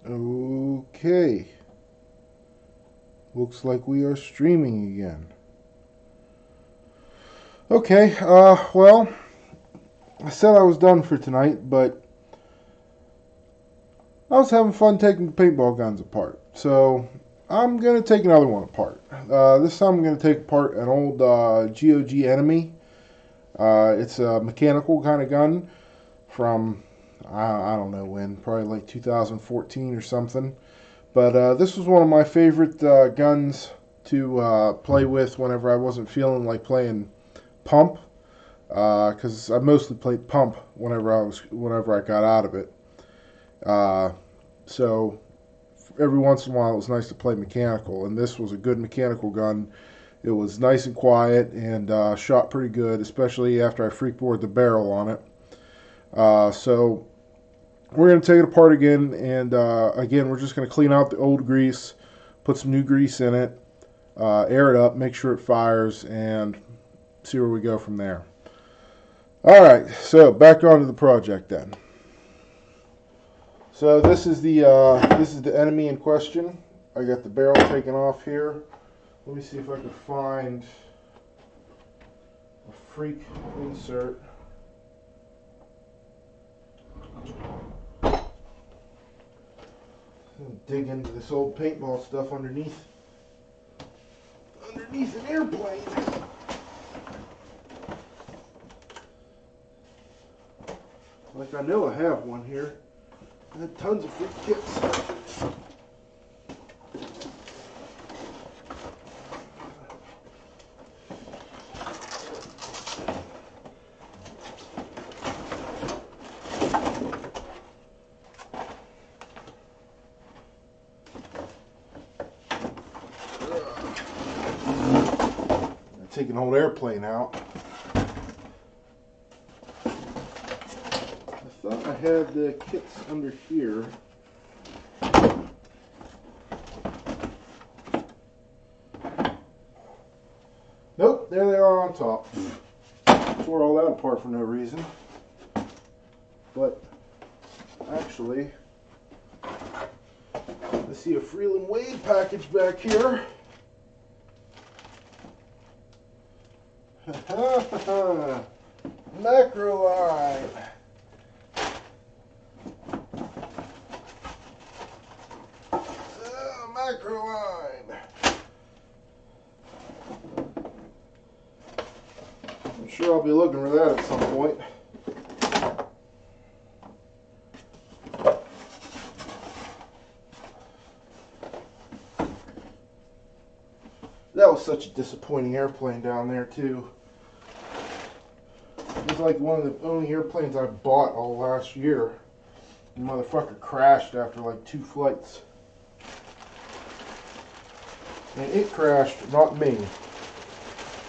Okay. Looks like we are streaming again. Okay, well, I said I was done for tonight, but I was having fun taking the paintball guns apart. So, I'm going to take another one apart. This time I'm going to take apart an old GOG enemy. It's a mechanical kind of gun from, I don't know when, probably like 2014 or something. But this was one of my favorite guns to play with whenever I wasn't feeling like playing pump, because I mostly played pump whenever I got out of it. Uh, so every once in a while it was nice to play mechanical, and this was a good mechanical gun. It was nice and quiet and shot pretty good, especially after I freak bored the barrel on it. So we're going to take it apart again, and again we're just going to clean out the old grease, put some new grease in it, air it up, make sure it fires, and see where we go from there. Alright, so back onto the project then. So this is the enemy in question. I got the barrel taken off here. Let me see if I can find a freak insert. Dig into this old paintball stuff underneath an airplane. Like I know I have one here. I had tons of freak kits. Take an old airplane out. I thought I had the kits under here. Nope, there they are on top. Tore all that apart for no reason. But actually, I see a Freeland Wade package back here. Macro line. Macro line. I'm sure I'll be looking for that at some point. That was such a disappointing airplane down there too. It was like one of the only airplanes I bought all last year. The motherfucker crashed after like 2 flights. And it crashed, not me.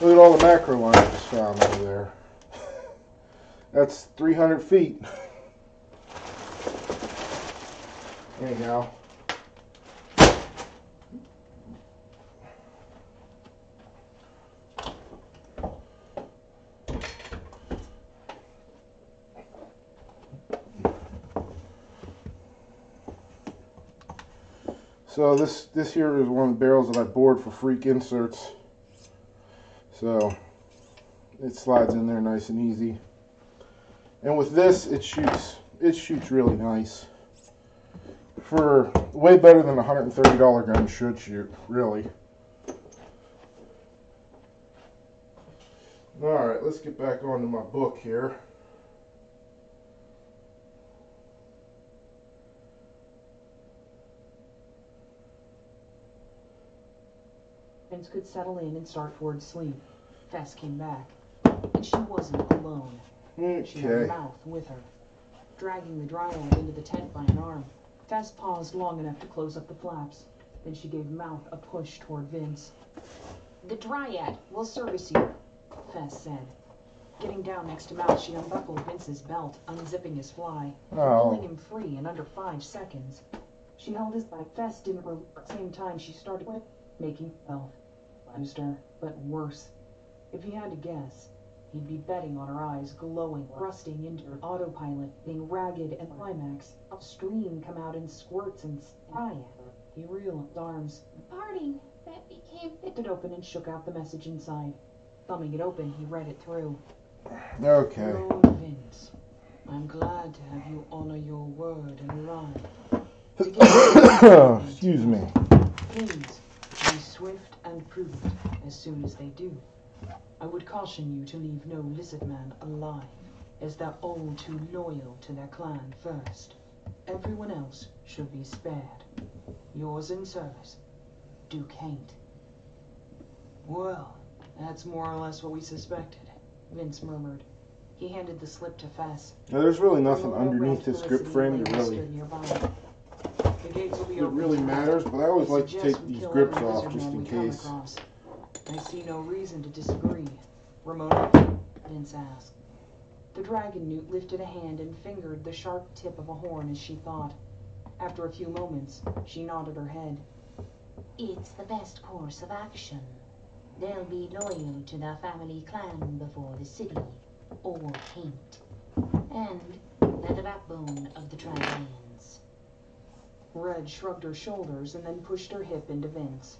Look at all the macro lines I just found over there. That's 300 feet. Anyhow. So this here is one of the barrels that I bored for freak inserts. So it slides in there nice and easy. And with this, it shoots really nice. For way better than a $130 gun should shoot, really. Alright, let's get back onto my book here. Could settle in and start towards sleep. Fess came back, and she wasn't alone. Okay. She had Mouth with her. Dragging the dryad into the tent by an arm, Fess paused long enough to close up the flaps. Then she gave Mouth a push toward Vince. "The dryad will service you," Fess said. Getting down next to Mouth, she unbuckled Vince's belt, unzipping his fly, and pulling him free in under 5 seconds. She held his back. Fess didn't move at the same time she started making Mouth. Her, but worse. If he had to guess, He'd be betting on her eyes glowing, thrusting into her autopilot, being ragged and climax. A stream come out in squirts and Dryad. He reeled his arms. Parting that became... It open and shook out the message inside. Thumbing it open, he read it through. Okay. Lord Vince, I'm glad to have you honor your word and arrive. Excuse me. Please, be swift and prudent as soon as they do. I would caution you to leave no lizard man alive, as they're all too loyal to their clan first. Everyone else should be spared. Yours in service, Duke Haint. Well, that's more or less what we suspected, Vince murmured. He handed the slip to Fess. Now, there's really nothing underneath this grip frame that really matters, but I always like to take these grips off just in case. I see no reason to disagree. Ramona? Vince asked. The dragon newt lifted a hand and fingered the sharp tip of a horn as she thought. After a few moments, she nodded her head. It's the best course of action. They'll be loyal to their family clan before the city, or Haint. And they're the backbone of the Trilands. Red shrugged her shoulders and then pushed her hip into Vince.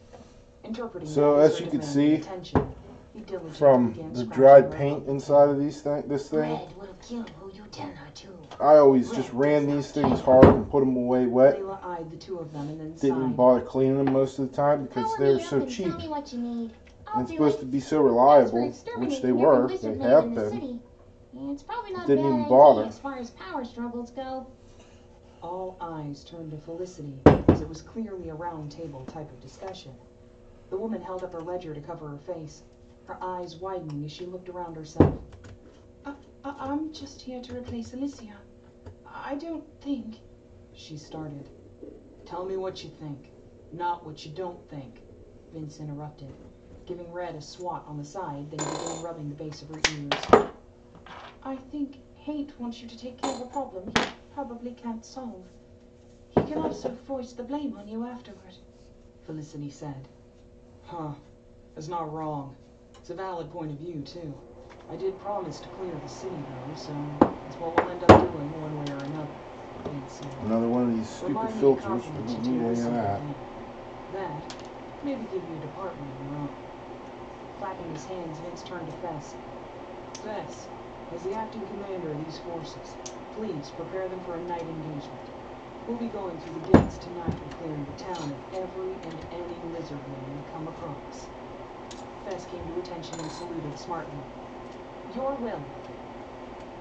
Interpreting So that as as you her can demand see, of attention, he diligently from began the scratching dried her paint elbow. inside of this thing, Red will kill who you tell her to. I always just ran these things hard and put them away wet. Layla eyed the two of them and then Didn't even sighed. bother cleaning them most of the time because Power they're me up so and cheap Tell me what you need. I'll and do supposed it. to be so As for reliable, which exterminating they every were. lizard They man have in the been. city, it's probably not Didn't a bad even bother. idea as far as power struggles go. All eyes turned to Felicity, as it was clearly a round table type of discussion. The woman held up her ledger to cover her face, her eyes widening as she looked around herself. I'm just here to replace Alicia. I don't think... She started. Tell me what you think, not what you don't think, Vince interrupted, giving Red a swat on the side, then began rubbing the base of her ears. I think Haint wants you to take care of a problem he probably can't solve. He can also foist the blame on you afterward, Felicity said. Huh. That's not wrong. It's a valid point of view, too. I did promise to clear the city, though, so that's what we'll end up doing one way or another, Vince said. Another one of these stupid Remind me to filters. compliment We you don't need too any of someday. that. That, maybe give you a department of your own. Clapping his hands, Vince turned to Fess. Fess, as the acting commander of these forces, please prepare them for a night engagement. We'll be going through the gates tonight and clearing the town of every and any lizard man we come across. Fess came to attention and saluted smartly. Your will.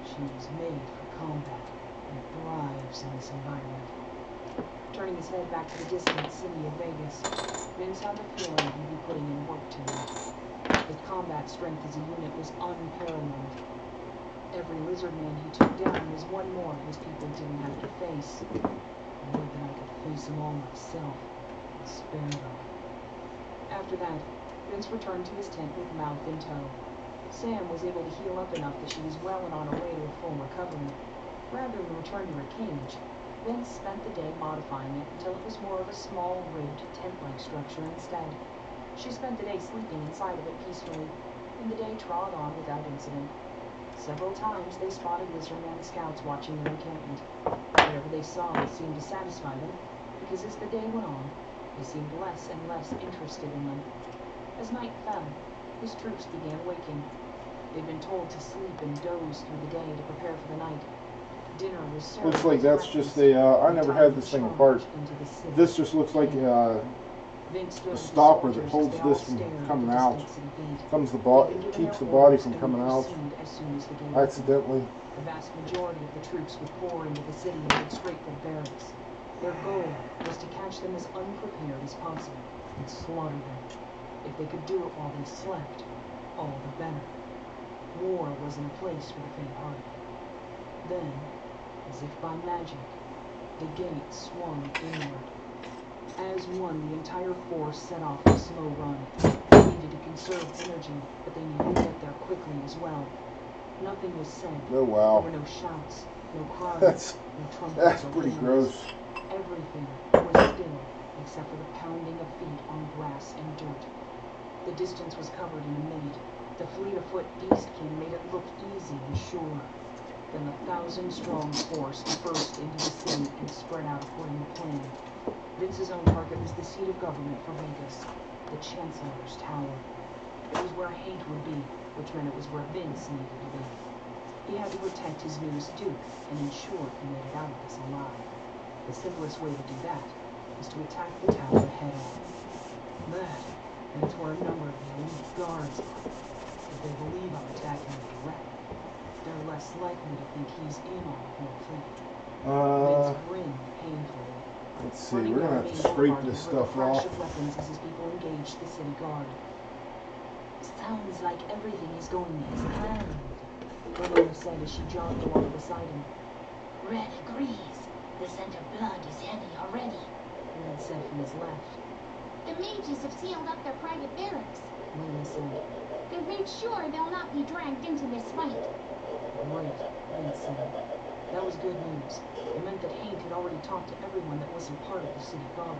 She was made for combat and thrives in this environment. Turning his head back to the distant city of Vegas, Vince had the feeling he'd be putting in work tonight. His combat strength as a unit was unparalleled. Every lizard man he took down was one more his people didn't have to face. More than I could face them all myself and spare them. After that, Vince returned to his tent with mouth in tow. Sam was able to heal up enough that she was well and on her way to a full recovery. Rather than return to her cage, Vince spent the day modifying it until it was more of a small, ribbed, tent-like structure instead. She spent the day sleeping inside of it peacefully, and the day trod on without incident. Several times they spotted lizardman scouts watching their encampment. Whatever they saw seemed to satisfy them, because as the day went on, they seemed less and less interested in them. As night fell, his troops began waking. They'd been told to sleep and doze through the day to prepare for the night. Dinner was served. Looks like that's just a, I never had this thing apart. This just looks like a stopper that holds this from coming out. Keeps the body from coming out accidentally. The vast majority of the troops would pour into the city and head straight for the barracks. Their goal was to catch them as unprepared as possible and slaughter them. If they could do it while they slept, all the better. War wasn't a place for the faint-hearted. Then, as if by magic, the gates swung inward. As one, the entire force set off a slow run. They needed to conserve energy, but they needed to get there quickly as well. Nothing was said. Oh wow. There were no shouts, no cries, no trumpets. That's or pretty rumors. gross. Everything was still, except for the pounding of feet on grass and dirt. The distance was covered in a minute. The fleet-of-foot beastkin made it look easy and sure. Then the 1,000-strong force burst into the city and spread out according to plan. Vince's own target was the seat of government for Vegas, the Chancellor's Tower. It was where Haint would be, which meant it was where Vince needed to be. He had to protect his newest Duke and ensure he made it out of this alive. The simplest way to do that was to attack the tower head-on. That, and it's where a number of the elite guards are. If they believe I'm attacking him direct, they're less likely to think he's in on the whole thing. Vince grinned painfully. Let's see, we're gonna have to scrape this stuff off. Of weapons as his people engaged the city guard. Sounds like everything is going as planned. Ramona said as she jogged along beside him. Red agrees. The scent of blood is heavy already. Red said from his left. The mages have sealed up their private barracks. Lena said. They've made sure they'll not be dragged into this fight. Great, Vince said. That was good news. It meant that Haint had already talked to everyone that wasn't part of the city guard,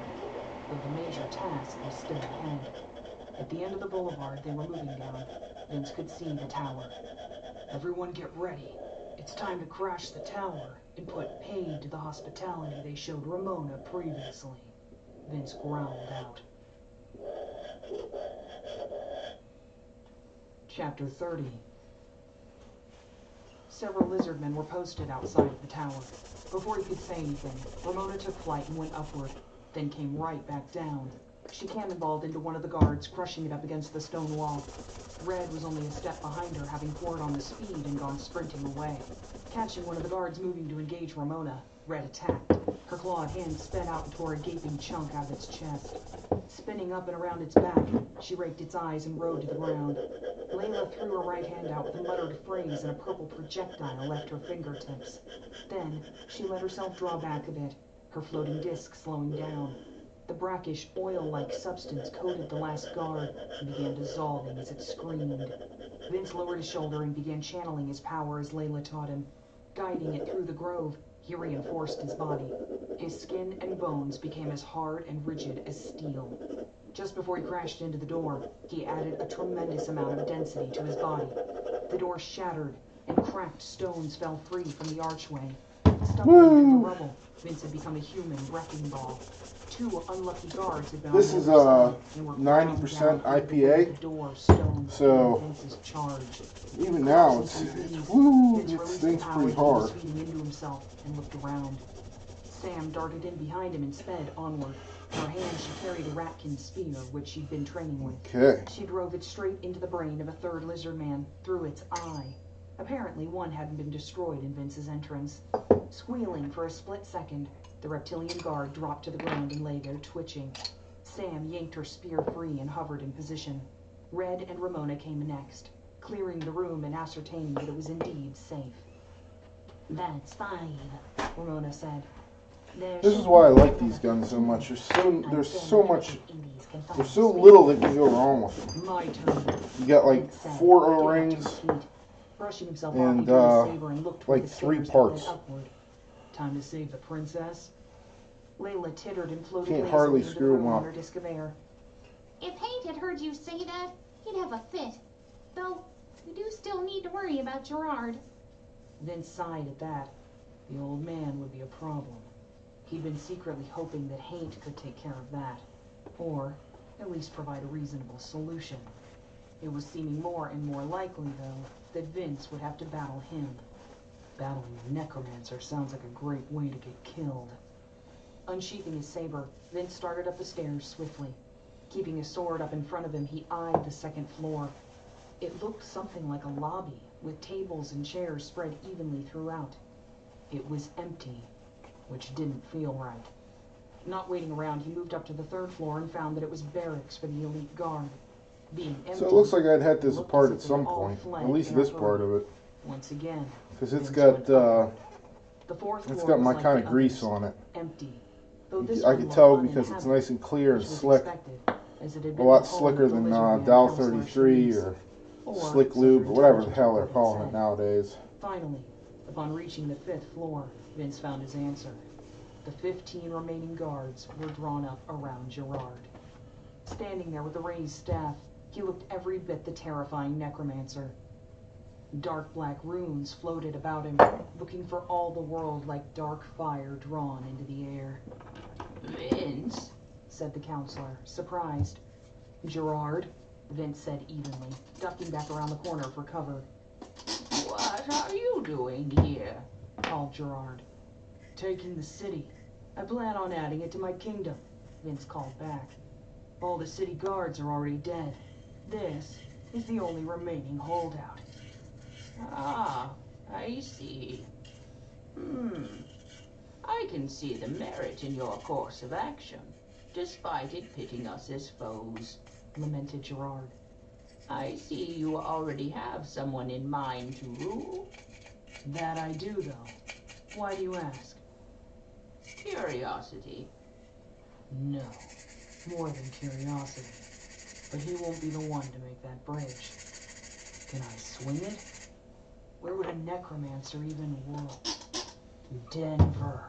though the major task was still ahead. At the end of the boulevard they were moving down, Vince could see the tower. Everyone get ready. It's time to crash the tower and put paid to the hospitality they showed Ramona previously. Vince growled out. Chapter 30. Several lizardmen were posted outside of the tower. Before he could say anything, Ramona took flight and went upward, then came right back down. She cannonballed into one of the guards, crushing it up against the stone wall. Red was only a step behind her, having poured on the speed and gone sprinting away. Catching one of the guards moving to engage Ramona, Red attacked. Her clawed hand sped out and tore a gaping chunk out of its chest. Spinning up and around its back, she raked its eyes and rode to the ground. Layla threw her right hand out with a muttered phrase, and a purple projectile left her fingertips. Then, she let herself draw back a bit, her floating disc slowing down. The brackish, oil-like substance coated the last guard and began dissolving as it screamed. Vince lowered his shoulder and began channeling his power as Layla taught him. Guiding it through the grove, he reinforced his body. His skin and bones became as hard and rigid as steel. Just before he crashed into the door, he added a tremendous amount of density to his body. The door shattered, and cracked stones fell free from the archway. Stumbling through the rubble, Vince had become a human wrecking ball. Two unlucky guards had been This on is the other side and were 90% ground down IPA, the door, stones so Vince's charge. even now it Vince stinks power pretty he was hard. feeding into himself and looked around. Sam darted in behind him and sped onward. In her hand she carried a ratkin spear, which she'd been training with. Okay. She drove it straight into the brain of a third lizard man, through its eye. Apparently one hadn't been destroyed in Vince's entrance. Squealing for a split second, the reptilian guard dropped to the ground and lay there twitching. Sam yanked her spear free and hovered in position. Red and Ramona came next, clearing the room and ascertaining that it was indeed safe. That's 5. Ramona said. This is why I like these guns so much. There's so little that can go wrong with them. My turn. You got like 4 O-rings. Brushing himself And, off, he drew his saber and looked toward like the 3 stairs that parts. led upward. Time to save the princess. Layla tittered and floated Can't hardly lazily into the screw him room up. on her disc of air. If Haint had heard you say that, he'd have a fit. Though, we do still need to worry about Gerard. Vince sighed at that. The old man would be a problem. He'd been secretly hoping that Haint could take care of that. Or, at least provide a reasonable solution. It was seeming more and more likely, though, that Vince would have to battle him. Battling a necromancer sounds like a great way to get killed. Unsheathing his saber, Vince started up the stairs swiftly. Keeping his sword up in front of him, he eyed the second floor. It looked something like a lobby, with tables and chairs spread evenly throughout. It was empty, which didn't feel right. Not waiting around, he moved up to the 3rd floor and found that it was barracks for the elite guard. Being empty, So it looks like I'd had this looked apart as at if some they'd all point. fled At least in a this hurry. part of it. Once again, Because it's Vince got, went up. The 4th it's floor got was my like kind the of grease others, on it. empty. Though this I one could looked tell because it's uninhabited, nice and clear and which was slick. expected, as it had A been lot the home slicker of the than lizard man Dow Counselor 33 Shreves. or Slick so Lube her or whatever the intelligence hell they're report calling it said. nowadays. Finally, upon reaching the 5th floor, Vince found his answer. The 15 remaining guards were drawn up around Gerard. Standing there with a raised staff, He looked every bit the terrifying necromancer. Dark black runes floated about him, looking for all the world like dark fire drawn into the air. Vince, said the counselor, surprised. Gerard, Vince said evenly, ducking back around the corner for cover. what are you doing here? Called Gerard. Taking the city. I plan on adding it to my kingdom, Vince called back. All the city guards are already dead. This is the only remaining holdout. Ah, I see. I can see the merit in your course of action, despite it pitting us as foes, lamented Gerard. I see you already have someone in mind to rule. That I do, though. Why do you ask? Curiosity. No, more than curiosity. But he won't be the one to make that bridge. Can I swing it? Where would a necromancer even rule? Denver.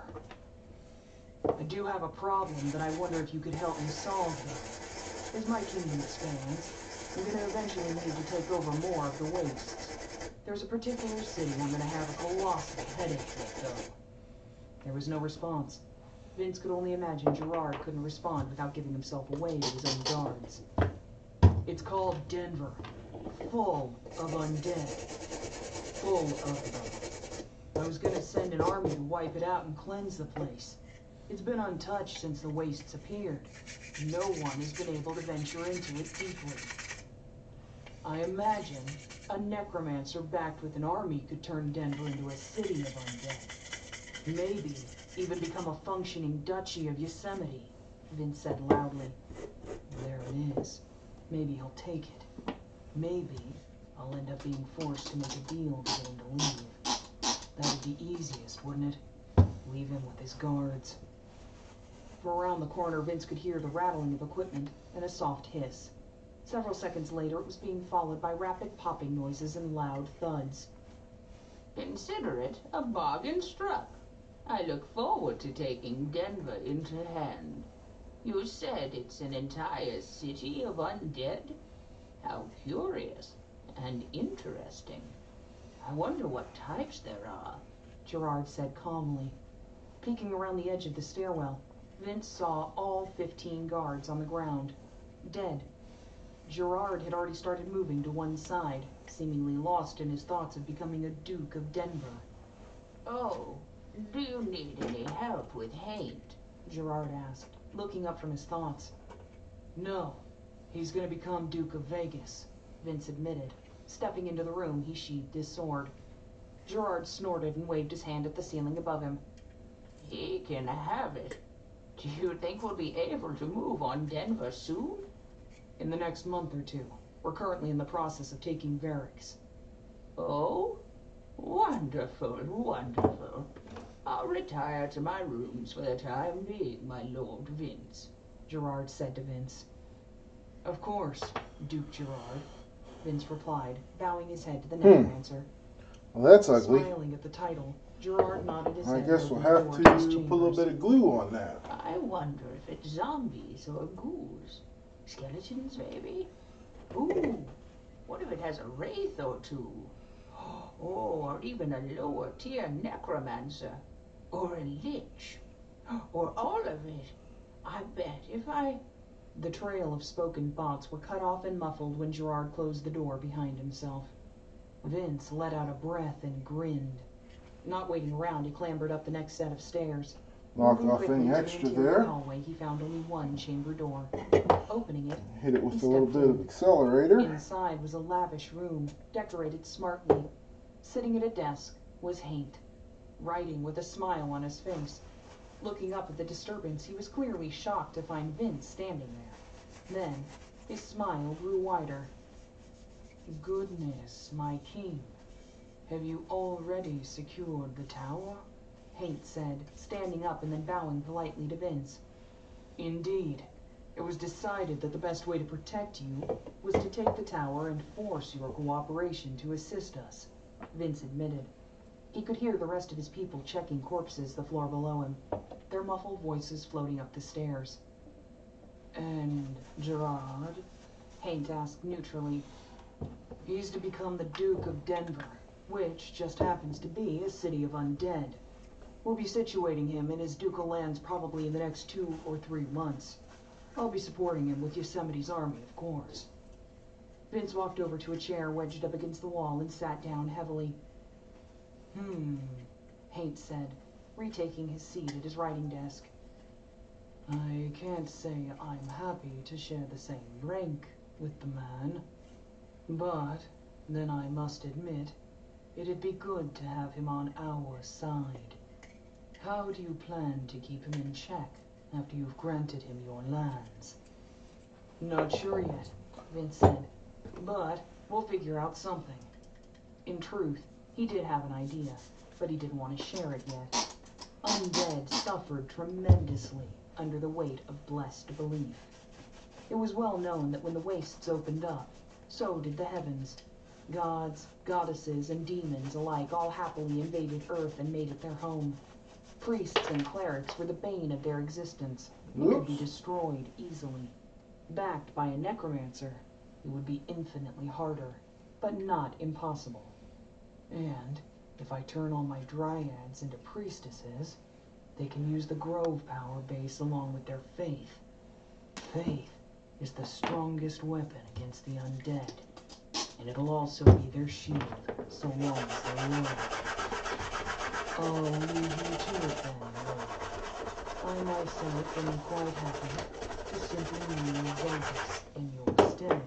I do have a problem that I wonder if you could help me solve here. As my kingdom expands, I'm going to eventually need to take over more of the wastes. There's a particular city I'm going to have a colossal headache with, though. There was no response. Vince could only imagine Gerard couldn't respond without giving himself away to his own guards. It's called Denver. Full of undead. Full of them. I was gonna send an army to wipe it out and cleanse the place. It's been untouched since the wastes appeared. No one has been able to venture into it deeply. I imagine a necromancer backed with an army could turn Denver into a city of undead. Maybe even become a functioning duchy of Yosemite, Vince said loudly. There it is. Maybe he'll take it. Maybe I'll end up being forced to make a deal to get him to leave. That'd be easiest, wouldn't it? Leave him with his guards. From around the corner, Vince could hear the rattling of equipment and a soft hiss. Several seconds later, it was being followed by rapid popping noises and loud thuds. Consider it a bargain struck. I look forward to taking Denver into hand. You said it's an entire city of undead? How curious and interesting. I wonder what types there are, Gerard said calmly. Peeking around the edge of the stairwell, Vince saw all 15 guards on the ground, dead. Gerard had already started moving to one side, seemingly lost in his thoughts of becoming a Duke of Denver. Oh, do you need any help with hate? Gerard asked, looking up from his thoughts. No, he's going to become Duke of Vegas, Vince admitted. Stepping into the room, he sheathed his sword. Gerard snorted and waved his hand at the ceiling above him. He can have it. Do you think we'll be able to move on Denver soon? In the next month or two. We're currently in the process of taking Variks. Oh? Wonderful, wonderful. I'll retire to my rooms for the time being, my Lord Vince, Gerard said to Vince. Of course, Duke Gerard, Vince replied, bowing his head to the necromancer. Well, that's ugly. Smiling at the title, Gerard nodded his I head. guess we'll over the have door to his to put a little chambers. bit of glue on that. I wonder if it's zombies or ghouls. Skeletons, maybe? Ooh, what if it has a wraith or two? Oh, or even a lower tier necromancer. Or a lich. Or all of it. I bet if I... The trail of spoken thoughts were cut off and muffled when Gerard closed the door behind himself. Vince let out a breath and grinned. Not waiting around, he clambered up the next set of stairs. Knock Moving off quickly any to the extra interior there. hallway, he found only one chamber door. Opening it, Hit it with he a little stepped bit of in. accelerator. Inside was a lavish room, decorated smartly. Sitting at a desk was Haint, writing with a smile on his face. Looking up at the disturbance, he was clearly shocked to find Vince standing there. Then, his smile grew wider. Goodness, my king. Have you already secured the tower? Haint said, standing up and then bowing politely to Vince. Indeed. It was decided that the best way to protect you was to take the tower and force your cooperation to assist us, Vince admitted. He could hear the rest of his people checking corpses the floor below him, their muffled voices floating up the stairs. And Gerard? Haint asked neutrally. He's to become the Duke of Denver, which just happens to be a city of undead. We'll be situating him in his ducal lands probably in the next 2 or 3 months. I'll be supporting him with Yosemite's army, of course. Vince walked over to a chair wedged up against the wall and sat down heavily. Haint said, retaking his seat at his writing desk. I can't say I'm happy to share the same rank with the man, but then I must admit, it'd be good to have him on our side. How do you plan to keep him in check after you've granted him your lands? Not sure yet, Vince said, but we'll figure out something. In truth, he did have an idea, but he didn't want to share it yet. Undead suffered tremendously under the weight of blessed belief. It was well known that when the wastes opened up, so did the heavens. Gods, goddesses, and demons alike all happily invaded Earth and made it their home. Priests and clerics were the bane of their existence, and could be destroyed easily. Backed by a necromancer, it would be infinitely harder, but not impossible. And if I turn all my dryads into priestesses, they can use the Grove power base along with their faith. Faith is the strongest weapon against the undead, and it'll also be their shield, so long as they live. I'll leave you to it then, Lord. I myself am quite happy to simply name Xanthus in your stead.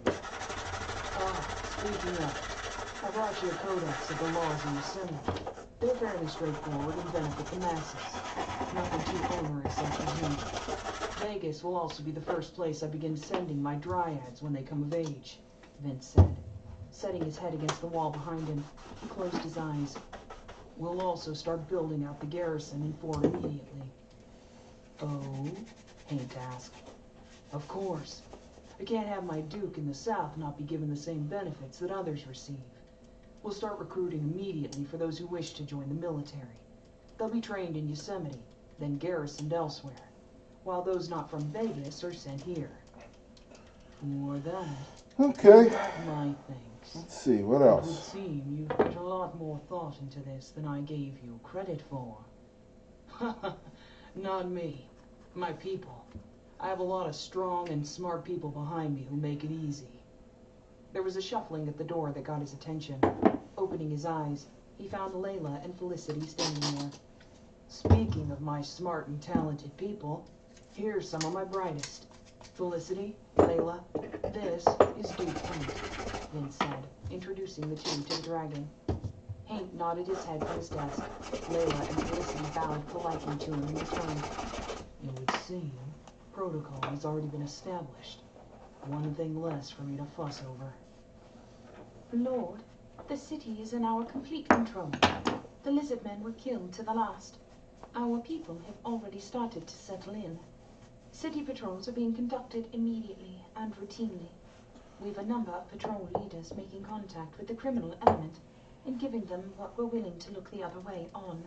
Speaking of, I brought you a codex of the laws in Yosemite. They're fairly straightforward and benefit the masses. Nothing too onerous such as you. Vegas will also be the first place I begin sending my dryads when they come of age, Vince said. Setting his head against the wall behind him, he closed his eyes. We'll also start building out the garrison in Fort immediately. Oh? Haint asked. Of course. I can't have my Duke in the South not be given the same benefits that others receive. We'll start recruiting immediately for those who wish to join the military. They'll be trained in Yosemite, then garrisoned elsewhere, while those not from Vegas are sent here. For that, Okay. my thanks. Let's see, what It would else? seem you've put a lot more thought into this than I gave you credit for. Not me. My people. I have a lot of strong and smart people behind me who make it easy. There was a shuffling at the door that got his attention. Opening his eyes, he found Layla and Felicity standing there. Speaking of my smart and talented people, here's some of my brightest. Felicity, Layla, this is Duke Haint, Vince said, introducing the two to the dragon. Haint nodded his head from his desk. Layla and Felicity bowed politely to him in return. It would seem protocol has already been established. One thing less for me to fuss over. Lord, the city is in our complete control. The lizard men were killed to the last. Our people have already started to settle in. City patrols are being conducted immediately and routinely. We've a number of patrol leaders making contact with the criminal element and giving them what we're willing to look the other way on,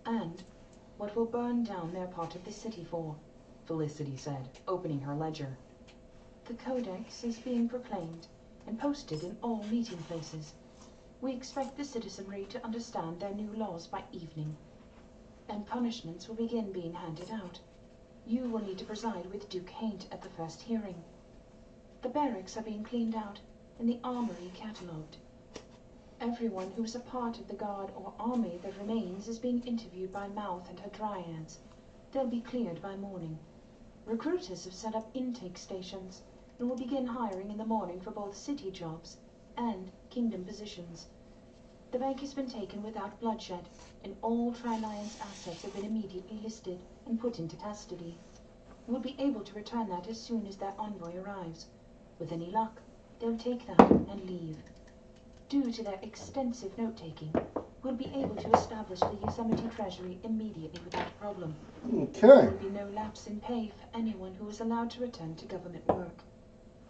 and what we'll burn down their part of the city for, Felicity said, opening her ledger. The codex is being proclaimed and posted in all meeting places. We expect the citizenry to understand their new laws by evening, and punishments will begin being handed out. You will need to preside with Duke Haint at the first hearing. The barracks are being cleaned out and the armory catalogued. Everyone who is a part of the guard or army that remains is being interviewed by Mouth and her dryads. They'll be cleared by morning. Recruiters have set up intake stations and will begin hiring in the morning for both city jobs and kingdom positions. The bank has been taken without bloodshed, and all Tri-Lions assets have been immediately listed and put into custody. We'll be able to return that as soon as their envoy arrives. With any luck, they'll take that and leave. Due to their extensive note-taking, we'll be able to establish the Yosemite Treasury immediately without a problem. Okay. There will be no lapse in pay for anyone who is allowed to return to government work.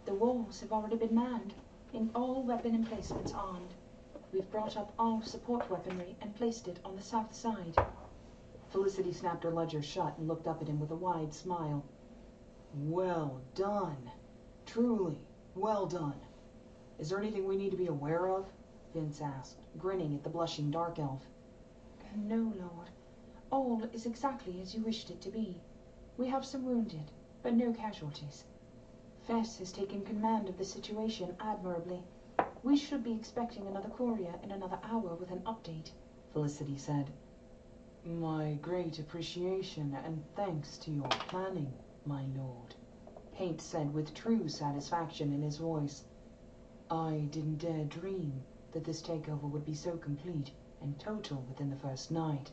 The walls have already been manned, and all weapon emplacements armed. We've brought up all support weaponry and placed it on the south side. Felicity snapped her ledger shut and looked up at him with a wide smile. Well done. Truly, Well done. Is there anything we need to be aware of? Vince asked, grinning at the blushing dark elf. No, Lord. All is exactly as you wished it to be. We have some wounded, but no casualties. Fess has taken command of the situation admirably. We should be expecting another courier in another hour with an update, Felicity said. My great appreciation and thanks to your planning, my lord, Paint said with true satisfaction in his voice. I didn't dare dream that this takeover would be so complete and total within the first night.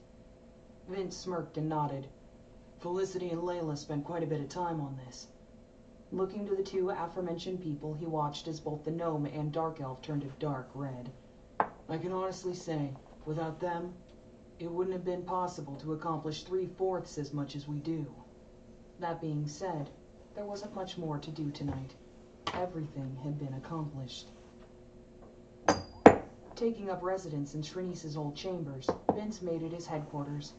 Vince smirked and nodded. Felicity and Layla spent quite a bit of time on this. Looking to the two aforementioned people, he watched as both the gnome and dark elf turned a dark red. I can honestly say, without them, it wouldn't have been possible to accomplish 3/4 as much as we do. That being said, there wasn't much more to do tonight. Everything had been accomplished. Taking up residence in Shrinice's old chambers, Vince made it his headquarters.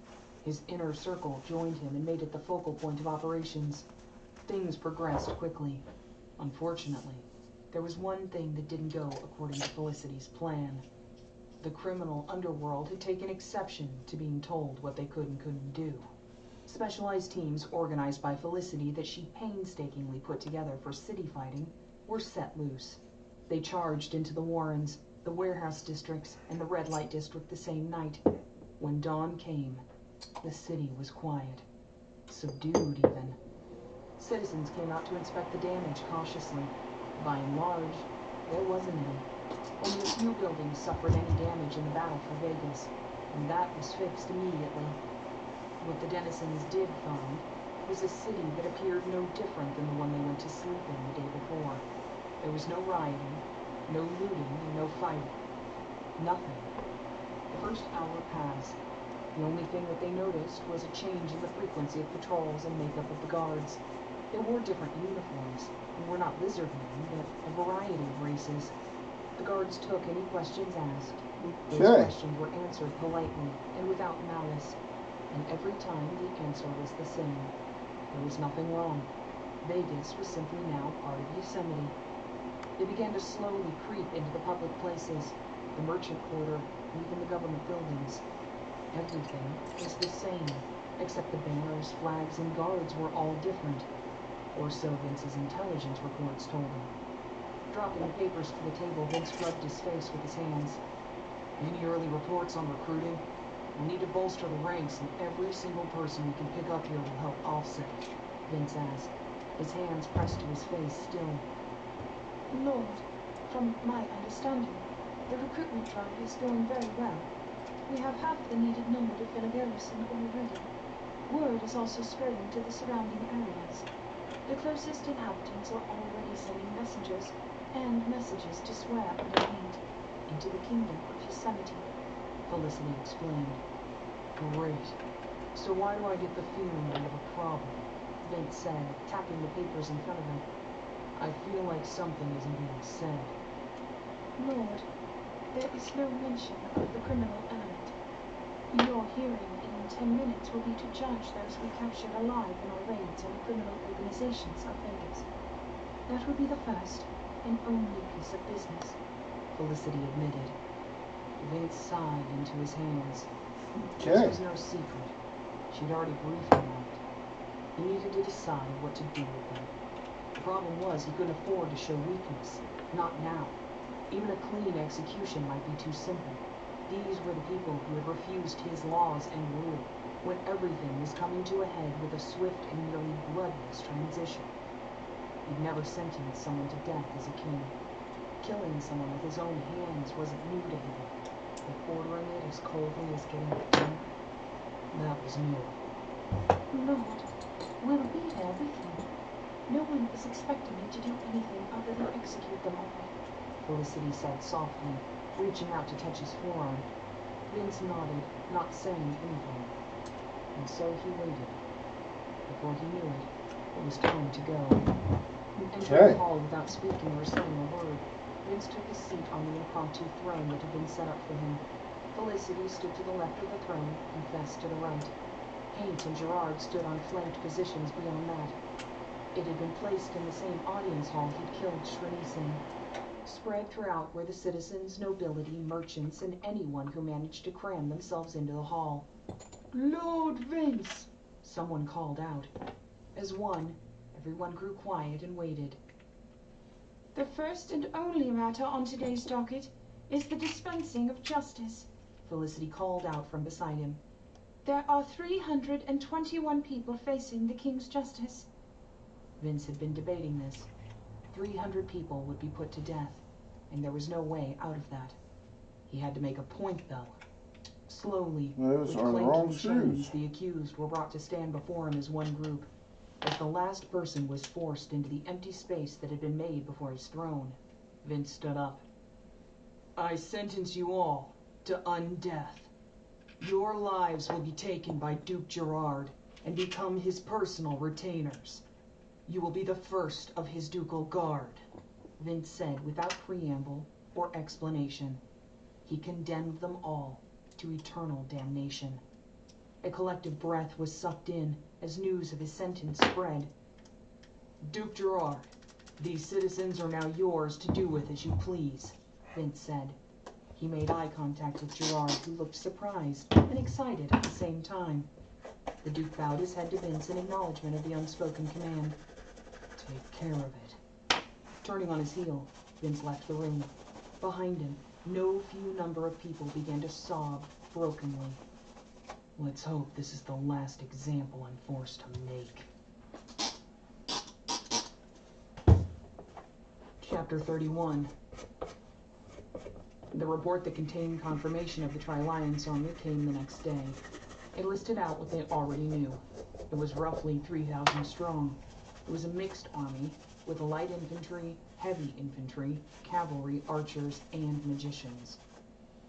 His inner circle joined him and made it the focal point of operations. Things progressed quickly. Unfortunately, there was one thing that didn't go according to Felicity's plan. The criminal underworld had taken exception to being told what they could and couldn't do. Specialized teams organized by Felicity that she painstakingly put together for city fighting were set loose. They charged into the Warrens, the warehouse districts, and the red light district the same night. When dawn came, the city was quiet, subdued even. Citizens came out to inspect the damage cautiously. By and large, there wasn't any. Only a few buildings suffered any damage in the battle for Vegas, and that was fixed immediately. What the denizens did find was a city that appeared no different than the one they went to sleep in the day before. There was no rioting, no looting, and no fighting. Nothing. The first hour passed. The only thing that they noticed was a change in the frequency of patrols and makeup of the guards. They wore different uniforms, and were not lizardmen, but a variety of races. The guards took any questions asked. Those questions were answered politely and without malice, and every time the answer was the same. There was nothing wrong. Vegas was simply now part of Yosemite. They began to slowly creep into the public places, the merchant quarter, and even the government buildings. Everything was the same, except the banners, flags, and guards were all different. Or so Vince's intelligence reports told him. Dropping the papers to the table, Vince rubbed his face with his hands. Any early reports on recruiting? We need to bolster the ranks, and every single person we can pick up here will help offset, Vince asked, his hands pressed to his face still. Lord, from my understanding, the recruitment drive is going very well. We have half the needed number to fill a garrison already. Word is also spreading to the surrounding areas. The closest inhabitants are already sending messengers and messages to swear under Paint into the kingdom of Yosemite, Felicity explained. Great. So why do I get the feeling we have a problem? Vince said, tapping the papers in front of him. I feel like something isn't being said. Lord, there is no mention of the criminal element. Your hearing in 10 minutes will be to judge those we captured alive in our raids on the criminal organizations of Vegas. That would be the first and only piece of business, Felicity admitted. Vince sighed into his hands. Okay. This was no secret. She'd already briefed him on it. He needed to decide what to do with them. The problem was he couldn't afford to show weakness. Not now. Even a clean execution might be too simple. These were the people who had refused his laws and rule, when everything was coming to a head with a swift and nearly bloodless transition. He'd never sentenced someone to death as a king. Killing someone with his own hands wasn't new to him, but ordering it as coldly as getting it done, that was new. Lord, we'll be there with you. No one is expecting me to do anything other than execute them all, Felicity said softly, reaching out to touch his forearm. Vince nodded, not saying anything. And so he waited. Before he knew it, it was time to go. Entering the hall without speaking or saying a word, Vince took his seat on the impromptu throne that had been set up for him. Felicity stood to the left of the throne and Fess to the right. Paint and Gerard stood on flanked positions beyond that. It had been placed in the same audience hall he'd killed Srinivas in. Spread throughout were the citizens, nobility, merchants, and anyone who managed to cram themselves into the hall. "Lord Vince!" someone called out. As one, everyone grew quiet and waited. The first and only matter on today's docket is the dispensing of justice, Felicity called out from beside him. There are 321 people facing the King's justice. Vince had been debating this. 300 people would be put to death, and there was no way out of that. He had to make a point, though. Slowly, Those with are the wrong clanking chains, shoes. the accused were brought to stand before him as one group. As the last person was forced into the empty space that had been made before his throne, Vince stood up. "I sentence you all to undeath. Your lives will be taken by Duke Gerard and become his personal retainers. You will be the first of his ducal guard," Vince said without preamble or explanation. He condemned them all to eternal damnation. A collective breath was sucked in as news of his sentence spread. "Duke Gerard, these citizens are now yours to do with as you please," Vince said. He made eye contact with Gerard, who looked surprised and excited at the same time. The Duke bowed his head to Vince in acknowledgement of the unspoken command. "Take care of it." Turning on his heel, Vince left the room. Behind him, no few number of people began to sob brokenly. Let's hope this is the last example I'm forced to make. Chapter 31. The report that contained confirmation of the Tri-Lions army came the next day. It listed out what they already knew. It was roughly 3,000 strong. It was a mixed army with light infantry, heavy infantry, cavalry, archers, and magicians.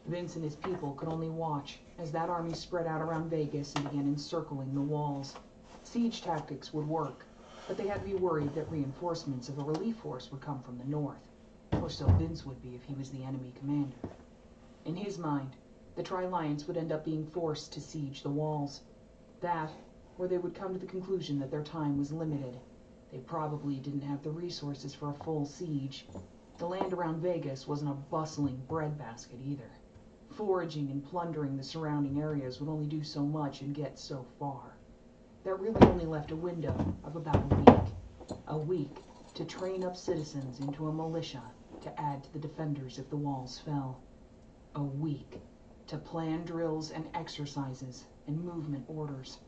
Vince and his people could only watch as that army spread out around Vegas and began encircling the walls. Siege tactics would work, but they had to be worried that reinforcements of a relief force would come from the north. Or so Vince would be if he was the enemy commander. In his mind, the Tri-Lions would end up being forced to siege the walls. That, or they would come to the conclusion that their time was limited. They probably didn't have the resources for a full siege. The land around Vegas wasn't a bustling breadbasket either. Foraging and plundering the surrounding areas would only do so much and get so far. That really only left a window of about a week. A week to train up citizens into a militia to add to the defenders if the walls fell. A week to plan drills and exercises and movement orders.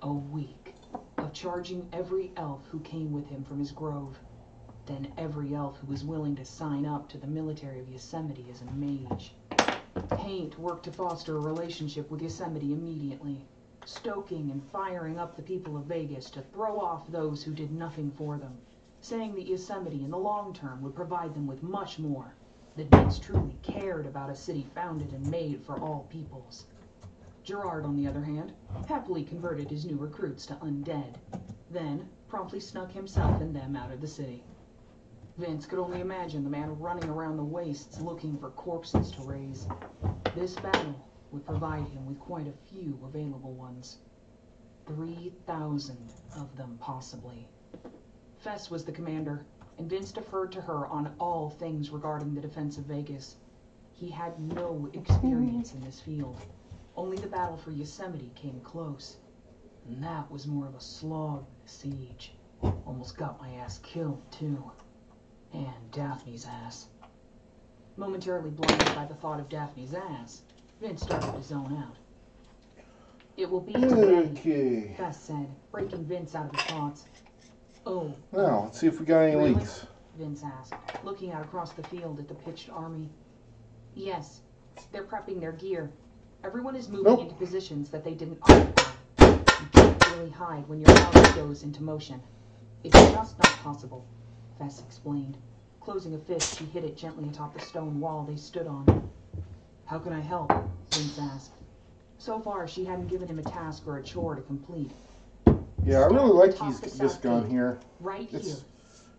A week of charging every elf who came with him from his grove. Then every elf who was willing to sign up to the military of Yosemite as a mage. Paint worked to foster a relationship with Yosemite immediately, stoking and firing up the people of Vegas to throw off those who did nothing for them, saying that Yosemite in the long term would provide them with much more, that Vince truly cared about a city founded and made for all peoples. Gerard, on the other hand, happily converted his new recruits to undead, then promptly snuck himself and them out of the city. Vince could only imagine the man running around the wastes looking for corpses to raise. This battle would provide him with quite a few available ones. 3,000 of them, possibly. Fess was the commander, and Vince deferred to her on all things regarding the defense of Vegas. He had no experience in this field. Only the battle for Yosemite came close. And that was more of a slog than a siege. Almost got my ass killed, too. And Daphne's ass. Momentarily blinded by the thought of Daphne's ass, Vince started to zone out. "It will be today," Okay. Fess said, breaking Vince out of his thoughts. "Oh, Now, let's see if we got any really?" leaks. Vince asked, looking out across the field at the pitched army. "Yes, they're prepping their gear. Everyone is moving into positions that they didn't occupy. You can't really hide when your army goes into motion. It's just not possible," Fess explained. Closing a fist, she hit it gently atop the stone wall they stood on. "How can I help?" Vince asked. So far, she hadn't given him a task or a chore to complete. Yeah, I really like this gun here. Right here. It's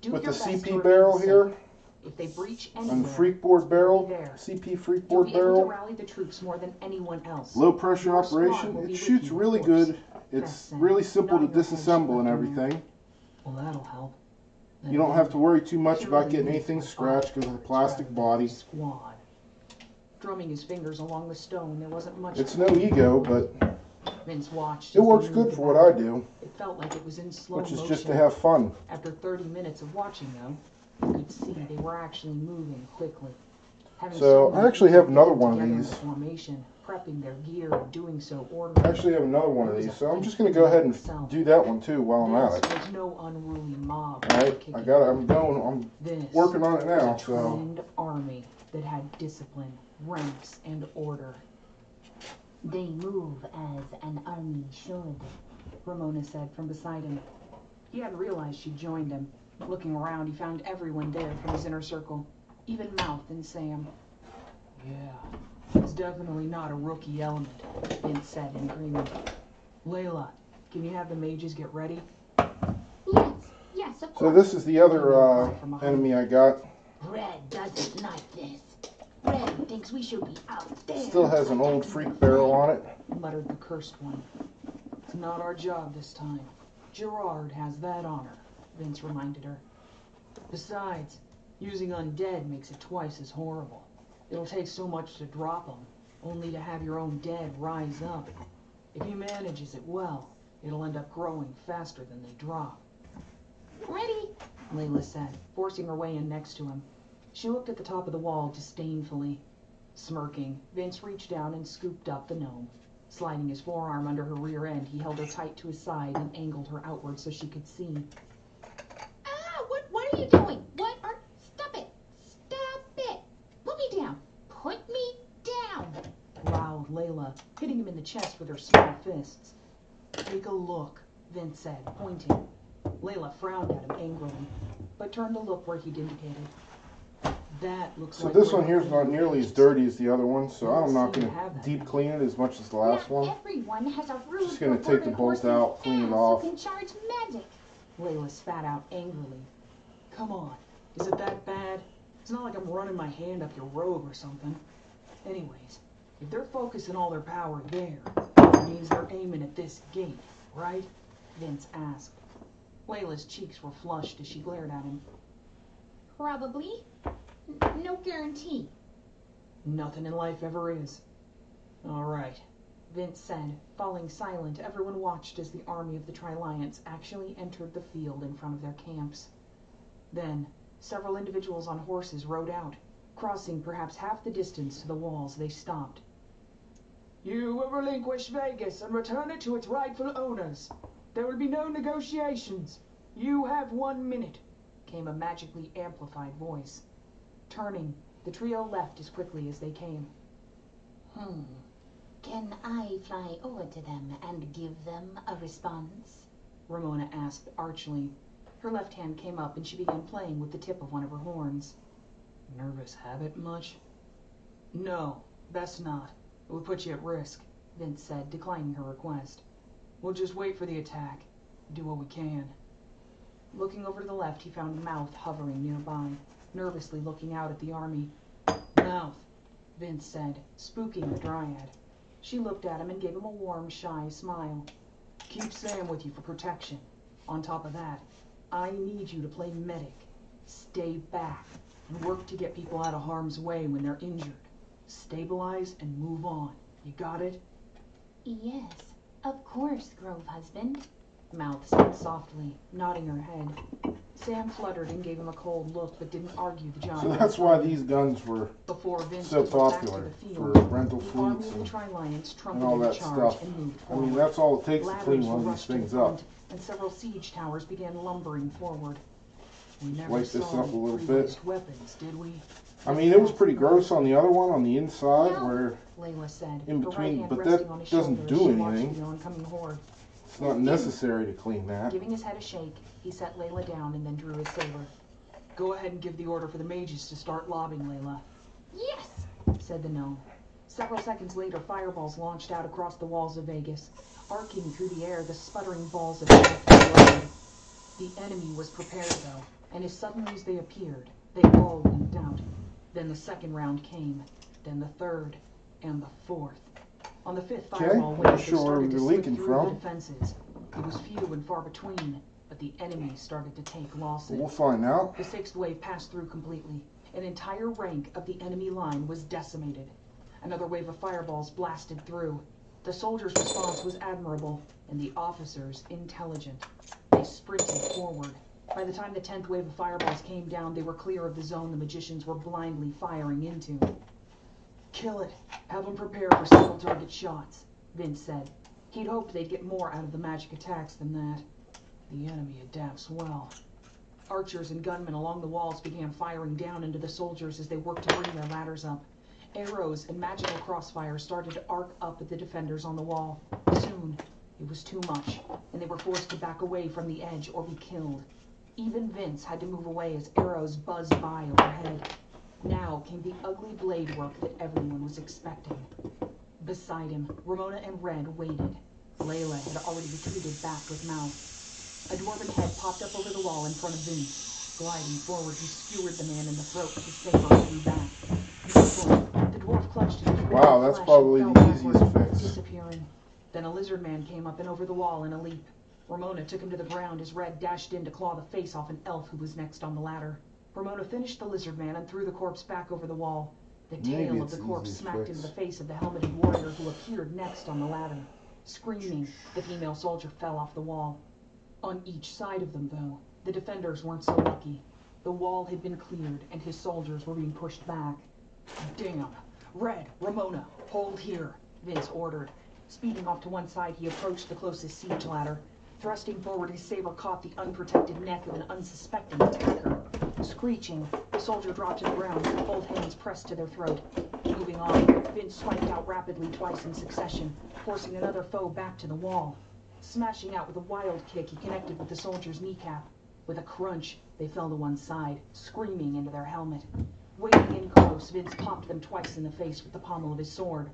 Do with your the best CP to barrel remain here safe. If they breach and anywhere, freakboard barrel, there. CP you'll freakboard be able to barrel, rally the troops more than anyone else. low pressure Your squad operation. will It be with shoots you, of really course. good. Fess It's said, really simple to nodding her head disassemble and she left him there. everything. Well, that'll help. You don't have to worry too much about getting anything scratched because of the plastic body. Squad. Drumming his fingers along the stone, there wasn't much. It's no ego, but Vince watched. it works good for what I do. It felt like it was in slow Which is motion. just to have fun. After 30 minutes of watching, though, you could see they were actually moving quickly. So I actually have another one of these. Formation, prepping their gear and doing so orderly. I actually have another one of these, so I'm just going to go ahead and do that one too while I'm at it. There's no unruly mob. Alright, I'm working on it now, so. Trained army that had discipline, ranks, and order. They move as an army should, Ramona said from beside him. He hadn't realized she'd joined him. Looking around, he found everyone there from his inner circle, even Mouth and Sam. Yeah, it's definitely not a rookie element, Vince said in agreement. Layla, can you have the mages get ready? Yes, of course. So this is the other enemy I got. Red doesn't like this. Red thinks we should be out there. Still has an old freak barrel on it. Muttered the cursed one. It's not our job this time. Gerard has that honor, Vince reminded her. Besides, using undead makes it twice as horrible. It'll take so much to drop them, only to have your own dead rise up. If he manages it well, it'll end up growing faster than they drop. Ready? Layla said, forcing her way in next to him. She looked at the top of the wall disdainfully. Smirking, Vince reached down and scooped up the gnome. Sliding his forearm under her rear end, he held her tight to his side and angled her outward so she could see. Ah, what are you doing? Stop it. Stop it. Put me down. Put me down. Growled Layla, hitting him in the chest with her small fists. Take a look, Vince said, pointing. Layla frowned at him angrily, but turned to look where he'd indicated. That looks So like this one here is not nearly as dirty as the other one, so I'm not going to deep clean it as much as the last one. Everyone has a rude Just going to take the bolt out, clean it off. Who can charge magic. Layla spat out angrily. Come on, is it that bad? It's not like I'm running my hand up your robe or something. Anyways, if they're focusing all their power there, it means they're aiming at this gate, right? Vince asked. Layla's cheeks were flushed as she glared at him. Probably. No guarantee. Nothing in life ever is. All right, Vince said, falling silent. Everyone watched as the army of the Tri-Lions actually entered the field in front of their camps. Then, several individuals on horses rode out. Crossing perhaps half the distance to the walls, they stopped. You will relinquish Vegas and return it to its rightful owners. There will be no negotiations. You have 1 minute, came a magically amplified voice. Turning, the trio left as quickly as they came. Can I fly over to them and give them a response? Ramona asked archly. Her left hand came up and she began playing with the tip of one of her horns. Nervous habit much? No, best not. It would put you at risk, Vince said, declining her request. We'll just wait for the attack. Do what we can. Looking over to the left, he found Mouth hovering nearby, nervously looking out at the army. Mouth, Vince said, spooking the dryad. She looked at him and gave him a warm, shy smile. Keep Sam with you for protection. On top of that, I need you to play medic. Stay back and work to get people out of harm's way when they're injured. Stabilize and move on. You got it? Yes, of course, Grove Husband. Mouth said softly, nodding her head. Sam fluttered and gave him a cold look, but didn't argue the job. So that's why these guns were so popular for rental fleets and all that stuff. I mean, that's all it takes to clean one of these things up. And several siege towers began lumbering forward. We never Wipe this saw up a little bit. Weapons, did we? I mean, it was pretty gross on the other one, on the inside, where Layla said, in her between, right hand but resting that on his doesn't shoulder as do she watched anything. the oncoming horde. It's not necessary to clean that. Giving his head a shake, he set Layla down and then drew his saber. Go ahead and give the order for the mages to start lobbing, Layla. Yes, said the gnome. Several seconds later, fireballs launched out across the walls of Vegas. Arcing through the air, the sputtering balls of death exploded. The enemy was prepared, though, and as suddenly as they appeared, they all leaped out. Then the second round came, then the third, and the fourth. On the fifth fireball wave, they started to slip through the defenses. It was few and far between, but the enemy started to take losses. We'll find out. The sixth wave passed through completely. An entire rank of the enemy line was decimated. Another wave of fireballs blasted through. The soldiers' response was admirable, and the officers intelligent. They sprinted forward. By the time the 10th wave of fireballs came down, they were clear of the zone the magicians were blindly firing into. "Kill it. Have them prepare for single target shots," Vince said. He'd hoped they'd get more out of the magic attacks than that. The enemy adapts well. Archers and gunmen along the walls began firing down into the soldiers as they worked to bring their ladders up. Arrows and magical crossfire started to arc up at the defenders on the wall. Soon, it was too much, and they were forced to back away from the edge or be killed. Even Vince had to move away as arrows buzzed by overhead. Now came the ugly blade work that everyone was expecting. Beside him, Ramona and Red waited. Layla had already retreated back with Mouth. A dwarven head popped up over the wall in front of Vince. Gliding forward, he skewered the man in the throat with his saber and drew back. The dwarf clutched at his Wow, that's probably the easiest fix. Disappearing. Then a lizard man came up and over the wall in a leap. Ramona took him to the ground as Red dashed in to claw the face off an elf who was next on the ladder. Ramona finished the lizard man and threw the corpse back over the wall. The tail of the corpse smacked into the face of the helmeted warrior who appeared next on the ladder. Screaming, the female soldier fell off the wall. On each side of them, though, the defenders weren't so lucky. The wall had been cleared, and his soldiers were being pushed back. "Damn! Red, Ramona, hold here," Vince ordered. Speeding off to one side, he approached the closest siege ladder. Thrusting forward, his saber caught the unprotected neck of an unsuspecting attacker. Screeching, the soldier dropped to the ground with both hands pressed to their throat. Moving on, Vince swiped out rapidly twice in succession, forcing another foe back to the wall. Smashing out with a wild kick, he connected with the soldier's kneecap. With a crunch, they fell to one side, screaming into their helmet. Wading in close, Vince popped them twice in the face with the pommel of his sword.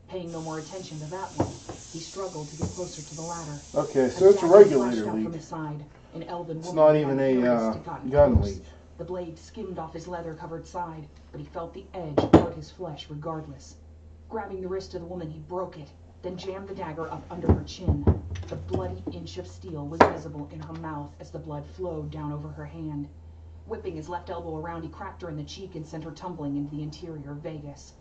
Paying no more attention to that one, he struggled to get closer to the ladder. Okay, so it's a regulator From leak. his side. An elven It's woman not even a gun leak. The blade skimmed off his leather-covered side, but he felt the edge part his flesh regardless. Grabbing the wrist of the woman, he broke it, then jammed the dagger up under her chin. The bloody inch of steel was visible in her mouth as the blood flowed down over her hand. Whipping his left elbow around, he cracked her in the cheek and sent her tumbling into the interior of Vegas.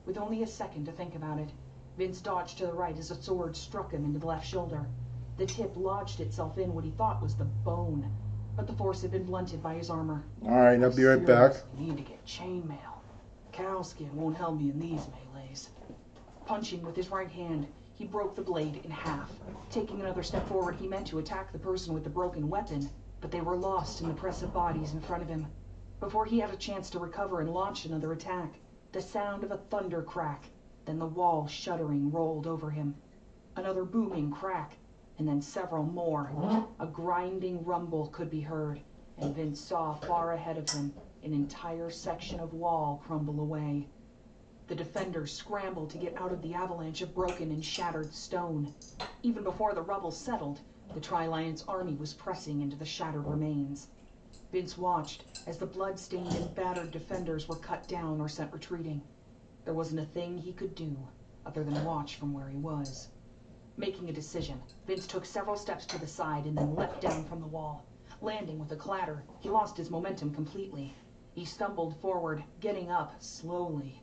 With only a second to think about it, Vince dodged to the right as a sword struck him into the left shoulder. The tip lodged itself in what he thought was the bone, but the force had been blunted by his armor. Alright, I'll be right back. I need to get chainmail. Cow skin won't help me in these melees. Punching with his right hand, he broke the blade in half. Taking another step forward, he meant to attack the person with the broken weapon, but they were lost in the press of bodies in front of him. Before he had a chance to recover and launch another attack, the sound of a thunder crack, then the wall shuddering rolled over him. Another booming crack, and then several more. A grinding rumble could be heard, and Vince saw far ahead of him an entire section of wall crumble away. The defenders scrambled to get out of the avalanche of broken and shattered stone. Even before the rubble settled, the Tri-Lion's army was pressing into the shattered remains. Vince watched as the blood-stained and battered defenders were cut down or sent retreating. There wasn't a thing he could do other than watch from where he was. Making a decision, Vince took several steps to the side and then leapt down from the wall. Landing with a clatter, he lost his momentum completely. He stumbled forward, getting up slowly.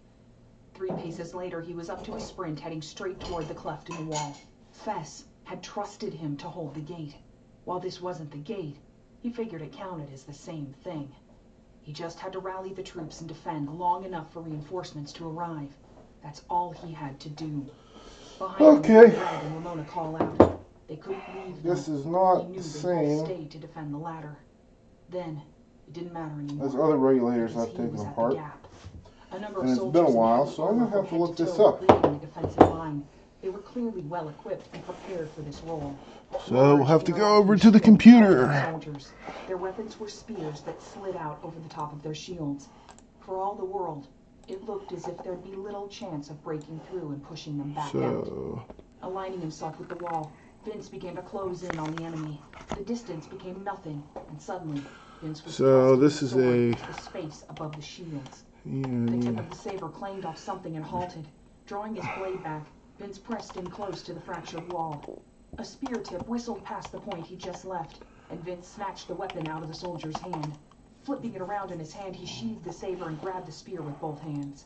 3 paces later, he was up to a sprint, heading straight toward the cleft in the wall. Fess had trusted him to hold the gate. While this wasn't the gate, he figured it counted as the same thing. He just had to rally the troops and defend long enough for reinforcements to arrive. That's all he had to do. Behind him, Red and Ramona call out. They couldn't leave them. This is He not knew the they'd same all stay to defend the ladder. Then, it didn't matter anymore. as other regulators because I've he taken was at the apart. gap. A number And of it's been a soldiers in while, heavy so I'm going to armor have to from look head to this toe up. creating the defensive line. They were clearly well equipped and prepared for this role. So we'll have to Large, go over to the skilled computer. soldiers. Their weapons were spears that slid out over the top of their shields. For all the world, it looked as if there'd be little chance of breaking through and pushing them back out. Aligning himself with the wall, Vince began to close in on the enemy. The distance became nothing, and suddenly, Vince was this is the space above the shields. The tip a... of the saber clanged off something and halted. Drawing his blade back, Vince pressed in close to the fractured wall. A spear tip whistled past the point he just left. and Vince snatched the weapon out of the soldier's hand. Flipping it around in his hand, he sheathed the saber and grabbed the spear with both hands.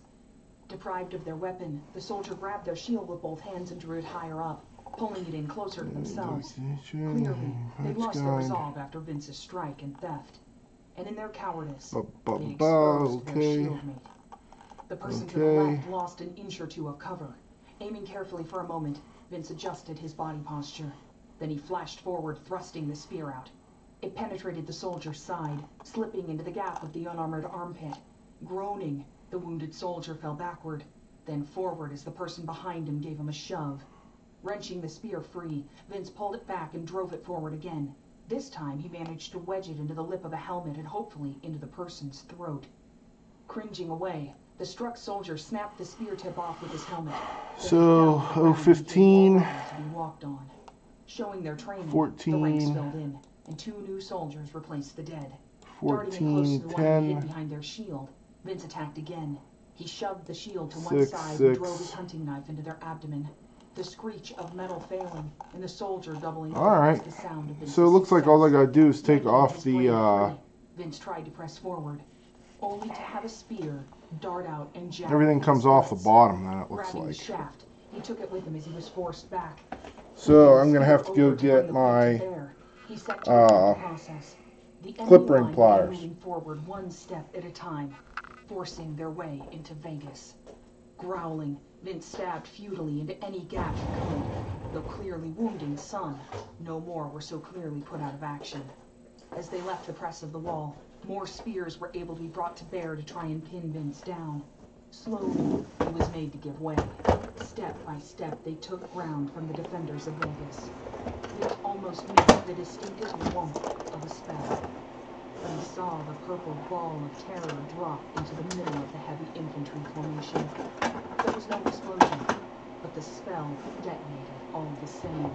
Deprived of their weapon, the soldier grabbed their shield with both hands and drew it higher up, pulling it in closer to themselves. Clearly, they lost their resolve after Vince's strike and theft, and in their cowardice, they exposed their shieldmate. The person to the left lost an inch or two of cover. Aiming carefully for a moment, Vince adjusted his body posture. Then he flashed forward, thrusting the spear out. It penetrated the soldier's side, slipping into the gap of the unarmored armpit. Groaning, the wounded soldier fell backward, then forward as the person behind him gave him a shove. Wrenching the spear free, Vince pulled it back and drove it forward again. This time he managed to wedge it into the lip of the helmet and hopefully into the person's throat. Cringing away, the struck soldier snapped the spear tip off with his helmet. So, 015, walked on. Showing their training, 14, the ranks filled in, and 2 new soldiers replaced the dead. 14, 10, behind their shield, Vince attacked again. He shoved the shield to 6, one side 6. and drove his hunting knife into their abdomen. The screech of metal failing, and the soldier doubling Alright, the sound of Vince's so it looks like all I gotta do is take Making off his way the, free, Vince tried to press forward, only to have a spear dart out and jab everything his comes off the guts. bottom then, it looks Grabbing the like. shaft, he took it with him as he was forced back. So I'm gonna have to go get my clip ring pliers. Moving forward one step at a time, forcing their way into Vegas. Growling, Vince stabbed futilely into any gap he could, though clearly wounding Sun. No more were so clearly put out of action. As they left the press of the wall, more spears were able to be brought to bear to try and pin Vince down. Slowly, he was made to give way. Step by step, they took ground from the defenders of Vegas. Vince almost missed the distinctive whomp of a spell. But he saw the purple ball of terror drop into the middle of the heavy infantry formation. There was no explosion, but the spell detonated all the same,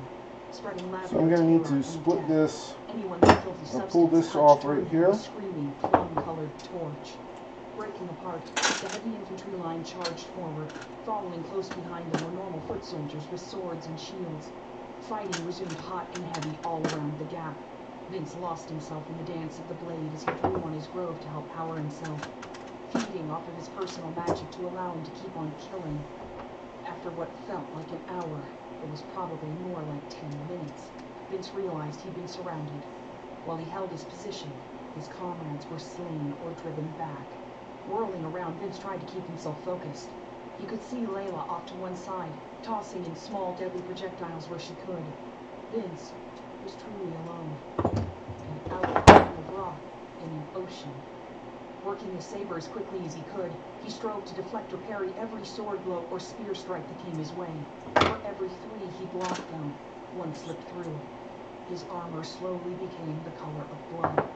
spreading lavender So I'm gonna need terror to and split death. this. Anyone with filthy I'll pull substance this touched off right turned here. into a screaming, plum-colored torch. Breaking apart, the heavy infantry line charged forward. Following close behind them were normal foot soldiers with swords and shields. Fighting resumed hot and heavy all around the gap. Vince lost himself in the dance of the blade as he drew on his grove to help power himself, feeding off of his personal magic to allow him to keep on killing. After what felt like an hour, it was probably more like 10 minutes, Vince realized he'd been surrounded. While he held his position, his comrades were slain or driven back. Whirling around, Vince tried to keep himself focused. He could see Layla off to one side, tossing in small deadly projectiles where she could. Vince was truly alone, and out of rock in an ocean. Working his saber as quickly as he could, he strove to deflect or parry every sword blow or spear strike that came his way. For every 3 he blocked them, one slipped through. His armor slowly became the color of blood,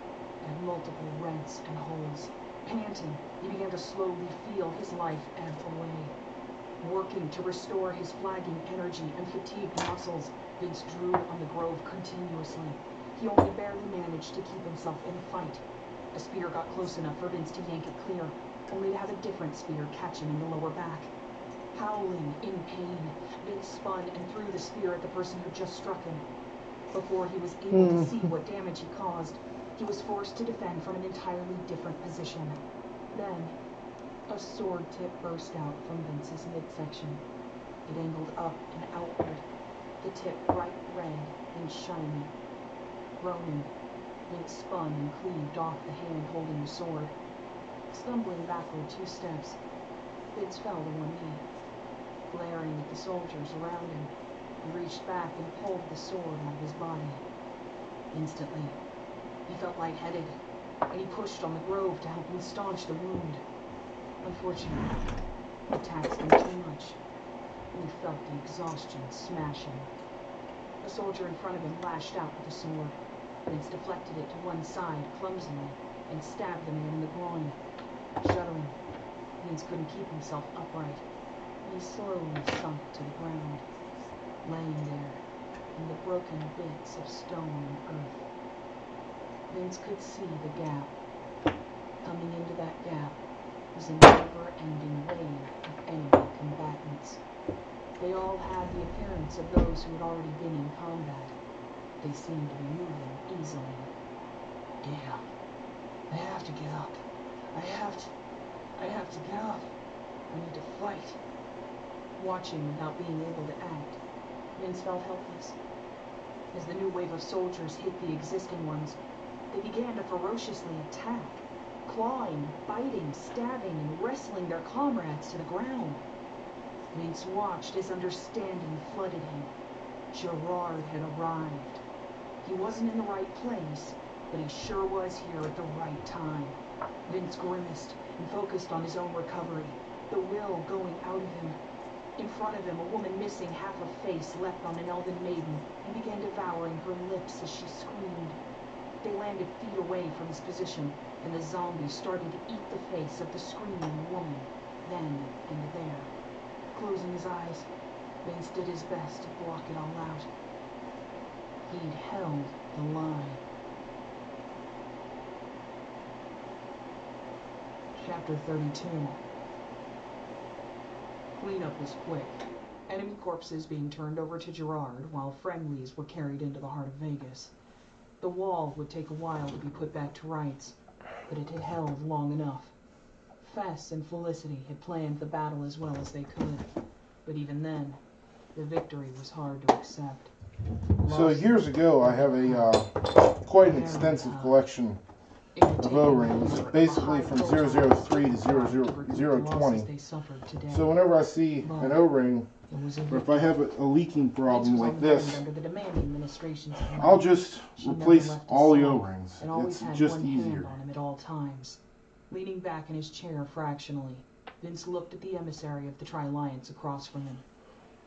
and multiple rents and holes. Panting, he began to slowly feel his life ebb away. Working to restore his flagging energy and fatigued muscles, Vince drew on the grove continuously. He only barely managed to keep himself in a fight. A spear got close enough for Vince to yank it clear, only to have a different spear catch him in the lower back. Howling in pain, Vince spun and threw the spear at the person who just struck him. Before he was able to see what damage he caused, he was forced to defend from an entirely different position. Then, a sword tip burst out from Vince's midsection. It angled up and outward, the tip bright red and shiny. Groaning, Vince spun and cleaved off the hand holding the sword. Stumbling backward 2 steps, Vince fell to one knee. Glaring at the soldiers around him, he reached back and pulled the sword out of his body. Instantly, he felt lightheaded, and he pushed on the grove to help him staunch the wound. Unfortunately, it taxed him too much, and he felt the exhaustion smashing. A soldier in front of him lashed out with a sword. Vince deflected it to one side clumsily and stabbed the man in the groin. Shuddering, Vince couldn't keep himself upright, and he slowly sunk to the ground, laying there in the broken bits of stone and earth. Vince could see the gap. Coming into that gap was a never-ending wave of enemy combatants. They all had the appearance of those who had already been in combat. They seemed to be moving easily. Damn. I have to get up. I have to get up. I need to fight. Watching without being able to act, Vince felt helpless. As the new wave of soldiers hit the existing ones, they began to ferociously attack, clawing, biting, stabbing, and wrestling their comrades to the ground. Vince watched as understanding flooded him. Gerard had arrived. He wasn't in the right place, but he sure was here at the right time. Vince grimaced and focused on his own recovery, the will going out of him. In front of him, a woman missing half a face leapt on an elven maiden and began devouring her lips as she screamed. They landed feet away from his position, and the zombie started to eat the face of the screaming woman, then and there. Closing his eyes, Vince did his best to block it all out. He'd held the line. Chapter 32. Cleanup was quick. Enemy corpses being turned over to Gerard, while friendlies were carried into the heart of Vegas. The wall would take a while to be put back to rights, but it had held long enough. Fess and Felicity had planned the battle as well as they could, but even then, the victory was hard to accept. So years ago, I have a quite an extensive collection of O-rings, basically from 003 to 020. So whenever I see an O-ring, or if I have a leaking problem like this, I'll just replace all the O-rings. It's just easier. On him at all times. Leaning back in his chair fractionally, Vince looked at the emissary of the Tri-Alliance across from him.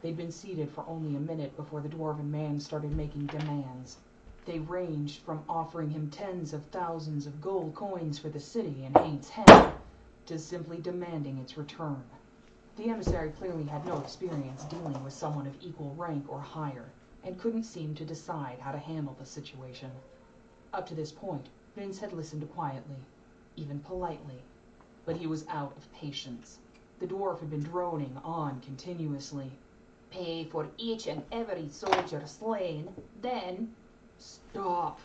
They'd been seated for only a minute before the dwarven man started making demands. They ranged from offering him tens of thousands of gold coins for the city in Haint's Head to simply demanding its return. The emissary clearly had no experience dealing with someone of equal rank or higher, and couldn't seem to decide how to handle the situation. Up to this point, Vince had listened quietly, even politely, but he was out of patience. The dwarf had been droning on continuously. Pay for each and every soldier slain, then... Stop,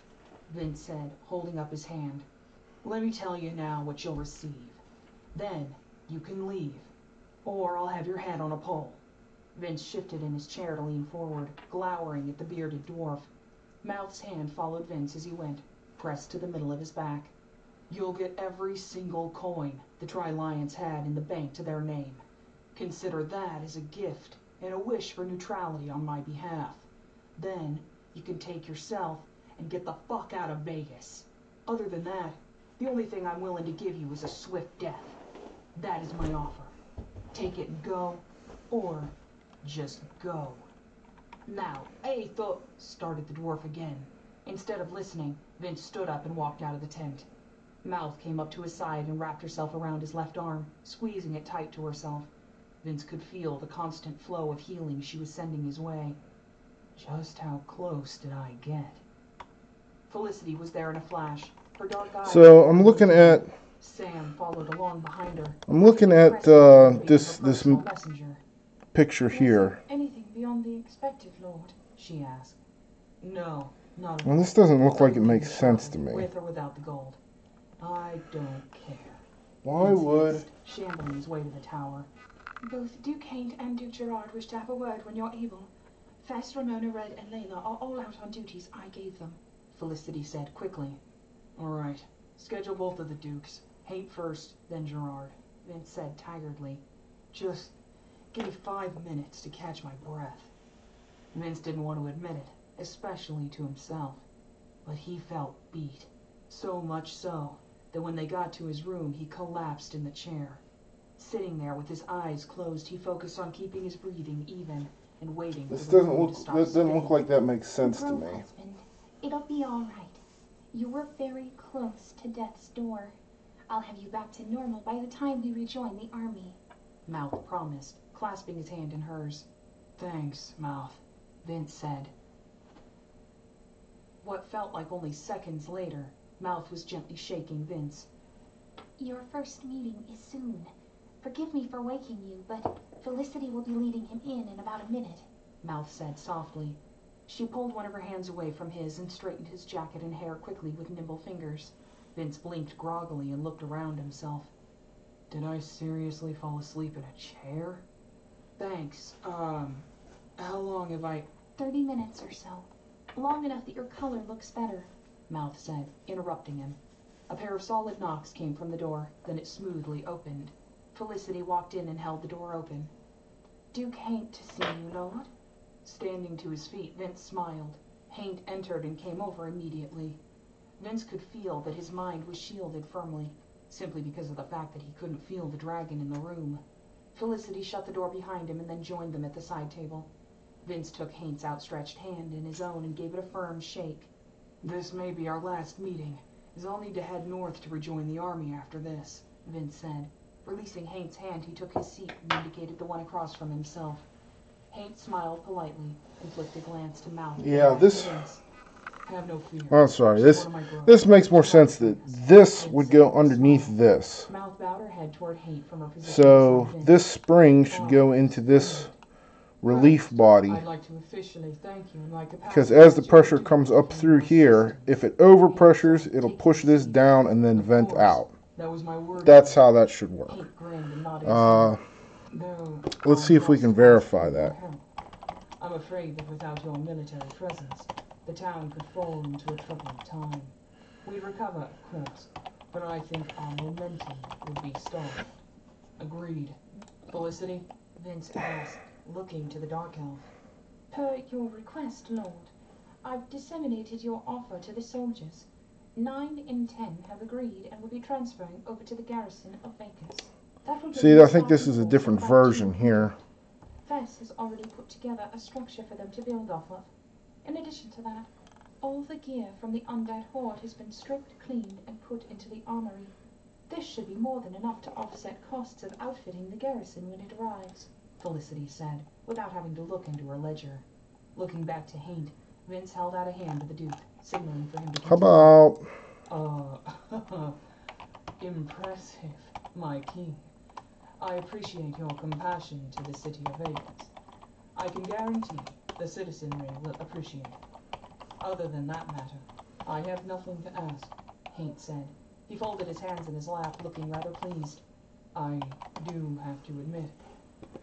Vince said, holding up his hand. Let me tell you now what you'll receive. Then you can leave, or I'll have your head on a pole. Vince shifted in his chair to lean forward, glowering at the bearded dwarf. Mouth's hand followed Vince as he went, pressed to the middle of his back. You'll get every single coin the Tri-Alliance had in the bank to their name. Consider that as a gift and a wish for neutrality on my behalf. Then you can take yourself and get the fuck out of Vegas. Other than that, the only thing I'm willing to give you is a swift death. That is my offer. Take it and go, or just go. Now, I thought, started the dwarf again. Instead of listening, Vince stood up and walked out of the tent. Mouth came up to his side and wrapped herself around his left arm, squeezing it tight to herself. Vince could feel the constant flow of healing she was sending his way. Just how close did I get? Felicity was there in a flash. Her dark eyes... So I'm looking at... Sam followed along behind her. I'm looking at this picture here. Anything beyond the expected, Lord? She asked. No, not at Well, all. this doesn't look like it makes sense to me. With or without the gold. I don't care. Why would... Shambling his way to the tower. Both Duke Haint and Duke Gerard wish to have a word when you're able. Fess, Ramona, Red, and Layla are all out on duties I gave them, Felicity said quickly. All right. Schedule both of the Dukes. Haint first, then Gerard, Vince said tiredly. Just give me 5 minutes to catch my breath. Vince didn't want to admit it, especially to himself. But he felt beat. So much so that when they got to his room, he collapsed in the chair. Sitting there with his eyes closed, he focused on keeping his breathing even and waiting. This doesn't look like that makes sense to me. Husband, it'll be all right. You were very close to death's door. I'll have you back to normal by the time we rejoin the army. Mouth promised, clasping his hand in hers. Thanks, Mouth, Vince said. What felt like only seconds later, Mouth was gently shaking Vince. Your first meeting is soon. Forgive me for waking you, but Felicity will be leading him in about a minute. Mouth said softly. She pulled one of her hands away from his and straightened his jacket and hair quickly with nimble fingers. Vince blinked groggily and looked around himself. Did I seriously fall asleep in a chair? Thanks. How long have I... 30 minutes or so. Long enough that your color looks better, Mouth said, interrupting him. A pair of solid knocks came from the door, then it smoothly opened. Felicity walked in and held the door open. Duke Haint to see you, Lord. Standing to his feet, Vince smiled. Haint entered and came over immediately. Vince could feel that his mind was shielded firmly, simply because of the fact that he couldn't feel the dragon in the room. Felicity shut the door behind him and then joined them at the side table. Vince took Haint's outstretched hand in his own and gave it a firm shake. This may be our last meeting, as I'll need to head north to rejoin the army after this, Vince said. Releasing Haint's hand, he took his seat and indicated the one across from himself. Haint smiled politely and flicked a glance to Mouth. Yeah, this... Vince. Have no fear. Oh, sorry. This makes more sense that this would go underneath this. Mouth bowed her head toward Haint from her position. So this spring should go into this relief body. I'd like to officially thank you in my capacity. Because as the pressure comes up through here, if it overpressures, it'll push this down and then vent out. That was my word. That's how that should work. Haint grinned and nodded. Let's see if we can verify that. I'm afraid that without your military presence, the town could fall into a troubled time. We'd recover, of course, but I think our momentum would be stalled. Agreed. Felicity? Vince asked, looking to the Dark Elf. Per your request, Lord, I've disseminated your offer to the soldiers. 9 in 10 have agreed and will be transferring over to the garrison of Vegas. See, I think this is a different version here. Fess has already put together a structure for them to build off of. In addition to that, all the gear from the undead horde has been stripped, cleaned, and put into the armory. This should be more than enough to offset costs of outfitting the garrison when it arrives, Felicity said, without having to look into her ledger. Looking back to Haint, Vince held out a hand to the Duke, signaling for him to continue. How about... impressive, my king. I appreciate your compassion to the city of Vegas. I can guarantee the citizenry will appreciate it. Other than that matter, I have nothing to ask, Haint said. He folded his hands in his lap, looking rather pleased. I do have to admit,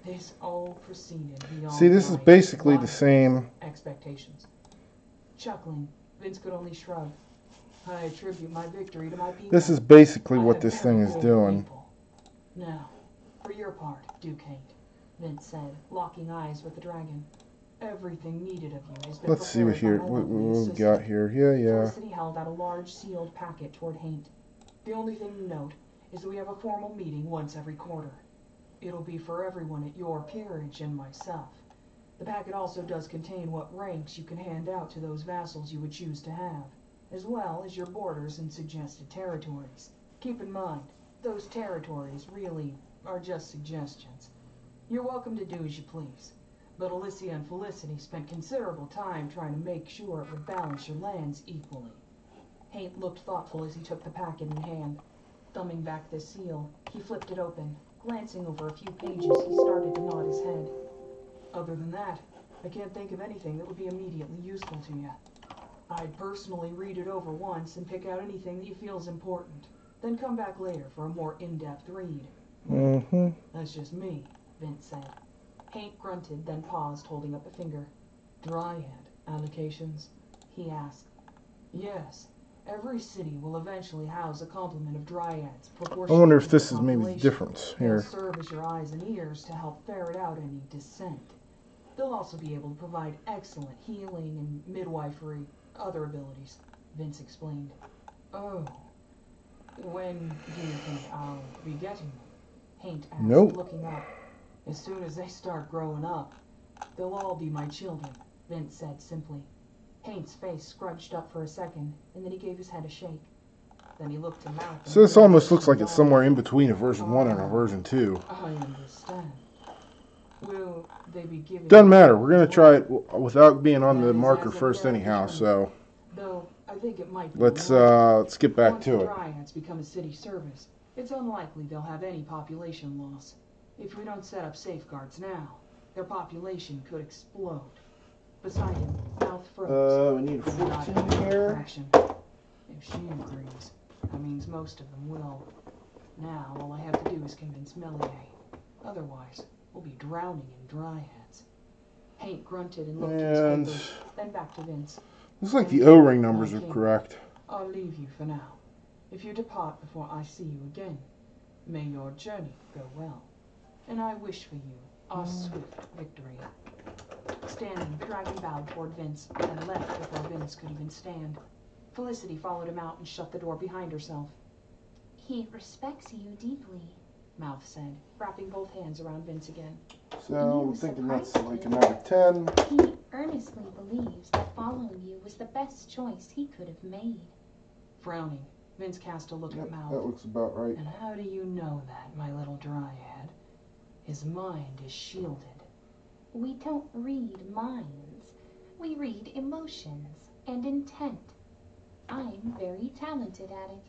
this all proceeded beyond See, this is basically the same expectations. Chuckling, Vince could only shrug. I attribute my victory to my people. This is basically what this thing is doing. Now, for your part, Duke Haint, Vince said, locking eyes with the dragon. Everything needed of you has been Let's see what we got here. Yeah. Felicity held out a large sealed packet toward Haint. The only thing to note is that we have a formal meeting once every quarter. It'll be for everyone at your peerage and myself. The packet also does contain what ranks you can hand out to those vassals you would choose to have, as well as your borders and suggested territories. Keep in mind, those territories really are just suggestions. You're welcome to do as you please, but Alicia and Felicity spent considerable time trying to make sure it would balance your lands equally. Haint looked thoughtful as he took the packet in hand. Thumbing back the seal, he flipped it open. Glancing over a few pages, he started to nod his head. Other than that, I can't think of anything that would be immediately useful to you. I'd personally read it over once and pick out anything that you feel is important, then come back later for a more in-depth read. That's just me, Vince said. Haint grunted, then paused, holding up a finger. Dryad allocations? He asked. Yes. Every city will eventually house a complement of dryads. I wonder if this is maybe the difference here. They'll serve as your eyes and ears to help ferret out any dissent. They'll also be able to provide excellent healing and midwifery, other abilities, Vince explained. Oh. When do you think I'll be getting them? Haint asked, looking up. As soon as they start growing up. They'll all be my children, Vince said simply. Haint's face scrunched up for a second, and then he gave his head a shake. Then he looked to Mouth. So this almost looks like it's somewhere in between a version 1 and a version 2. I understand. Will they be giving... Doesn't matter. We're going to try it without being on the marker first anyhow, so... Though, I think it might be let's get back to it. Once the Dryads become a city service, it's unlikely they'll have any population loss. If we don't set up safeguards now, their population could explode. Beside him, Mouth froze. We need a and nodded 14 in here. correction. If she agrees, that means most of them will. Now, all I have to do is convince Melier. Otherwise, we'll be drowning in dryheads. Hank grunted and looked at his And papers, then back to Vince. looks like the O-ring numbers are Okay. correct. I'll leave you for now. If you depart before I see you again, may your journey go well. And I wish for you a swift victory. Standing, the dragon bowed toward Vince, and left before Vince could even stand. Felicity followed him out and shut the door behind herself. He respects you deeply. Mouth said, wrapping both hands around Vince again. So I'm thinking that's like another 10. He earnestly believes that following you was the best choice he could have made. Frowning, Vince cast a look Yep, at Mouth. that looks about right. And how do you know that, my little dryad? His mind is shielded. We don't read minds. We read emotions and intent. I'm very talented at it.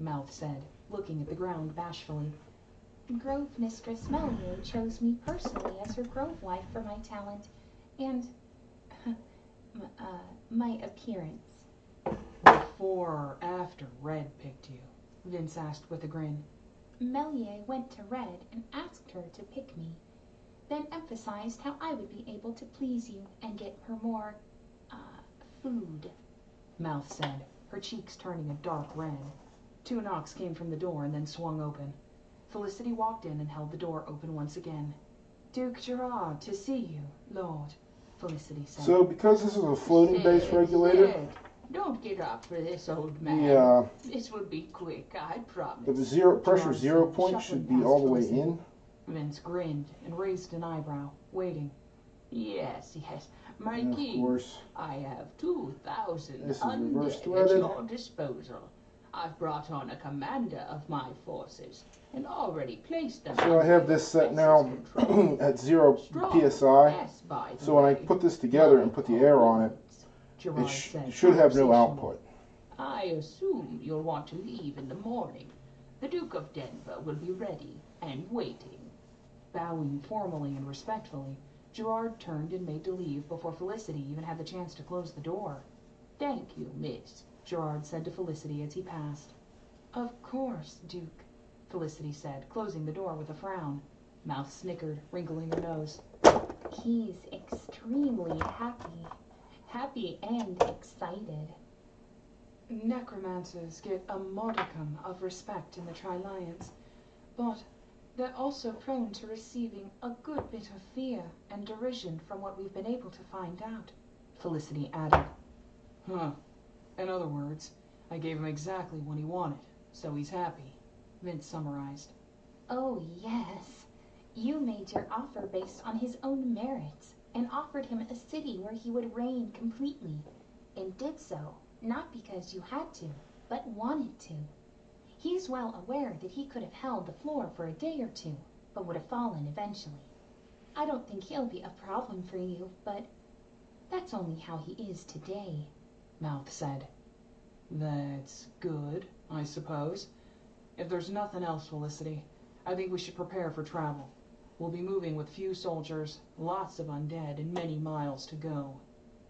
Mouth said, looking at the ground bashfully. Grove Mistress Melier chose me personally as her grove wife for my talent and my appearance. Before or after Red picked you? Vince asked with a grin. Melier went to Red and asked her to pick me, then emphasized how I would be able to please you and get her more, food. Mouth said, her cheeks turning a dark red. 2 knocks came from the door and then swung open. Felicity walked in and held the door open once again. Duke Gerard, to see you, Lord, Felicity said. So because this is a floating base regulator, Don't get up for this, old man. the This will be quick, I promise. the pressure 0 point should be all the way in. Vince grinned and raised an eyebrow, waiting. Yes, my And of king. course, I have 2,000 This is reverse undead at threaded. your disposal. I've brought on a commander of my forces and already placed them. so I have this set now at 0 psi. Yes, by the So when I way. put this together and put the air on it, Gerard it said, should have no conversationally. output. I assume you'll want to leave in the morning. The Duke of Denver will be ready and waiting. Bowing formally and respectfully, Gerard turned and made to leave before Felicity even had the chance to close the door. Thank you, miss. Gerard said to Felicity as he passed. Of course, Duke, Felicity said, closing the door with a frown. Mouth snickered, wrinkling her nose. He's extremely happy and excited. Necromancers get a modicum of respect in the Tri-Lions, but they're also prone to receiving a good bit of fear and derision from what we've been able to find out, Felicity added. Huh. In other words, I gave him exactly what he wanted, so he's happy, Vince summarized. Oh, yes. You made your offer based on his own merits and offered him a city where he would reign completely, and did so not because you had to, but wanted to. He's well aware that he could have held the floor for a day or two, but would have fallen eventually. I don't think he'll be a problem for you, but that's only how he is today. Mouth said. That's good, I suppose. If there's nothing else, Felicity, I think we should prepare for travel. We'll be moving with few soldiers, lots of undead, and many miles to go.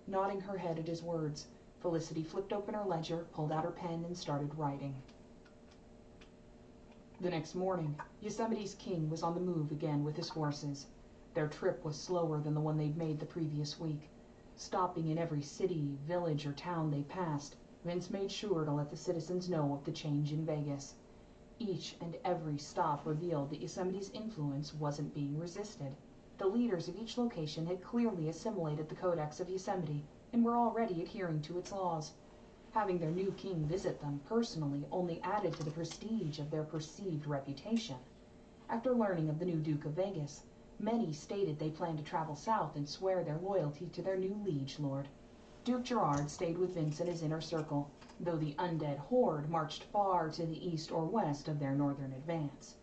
Nodding her head at his words, Felicity flipped open her ledger, pulled out her pen, and started writing. The next morning, Yosemite's king was on the move again with his forces. Their trip was slower than the one they'd made the previous week. Stopping in every city, village, or town they passed, Vince made sure to let the citizens know of the change in Vegas. Each and every stop revealed that Yosemite's influence wasn't being resisted. The leaders of each location had clearly assimilated the Codex of Yosemite and were already adhering to its laws. Having their new king visit them personally only added to the prestige of their perceived reputation. After learning of the new Duke of Vegas, many stated they planned to travel south and swear their loyalty to their new liege lord. Duke Gerard stayed with Vince in his inner circle, though the undead horde marched far to the east or west of their northern advance.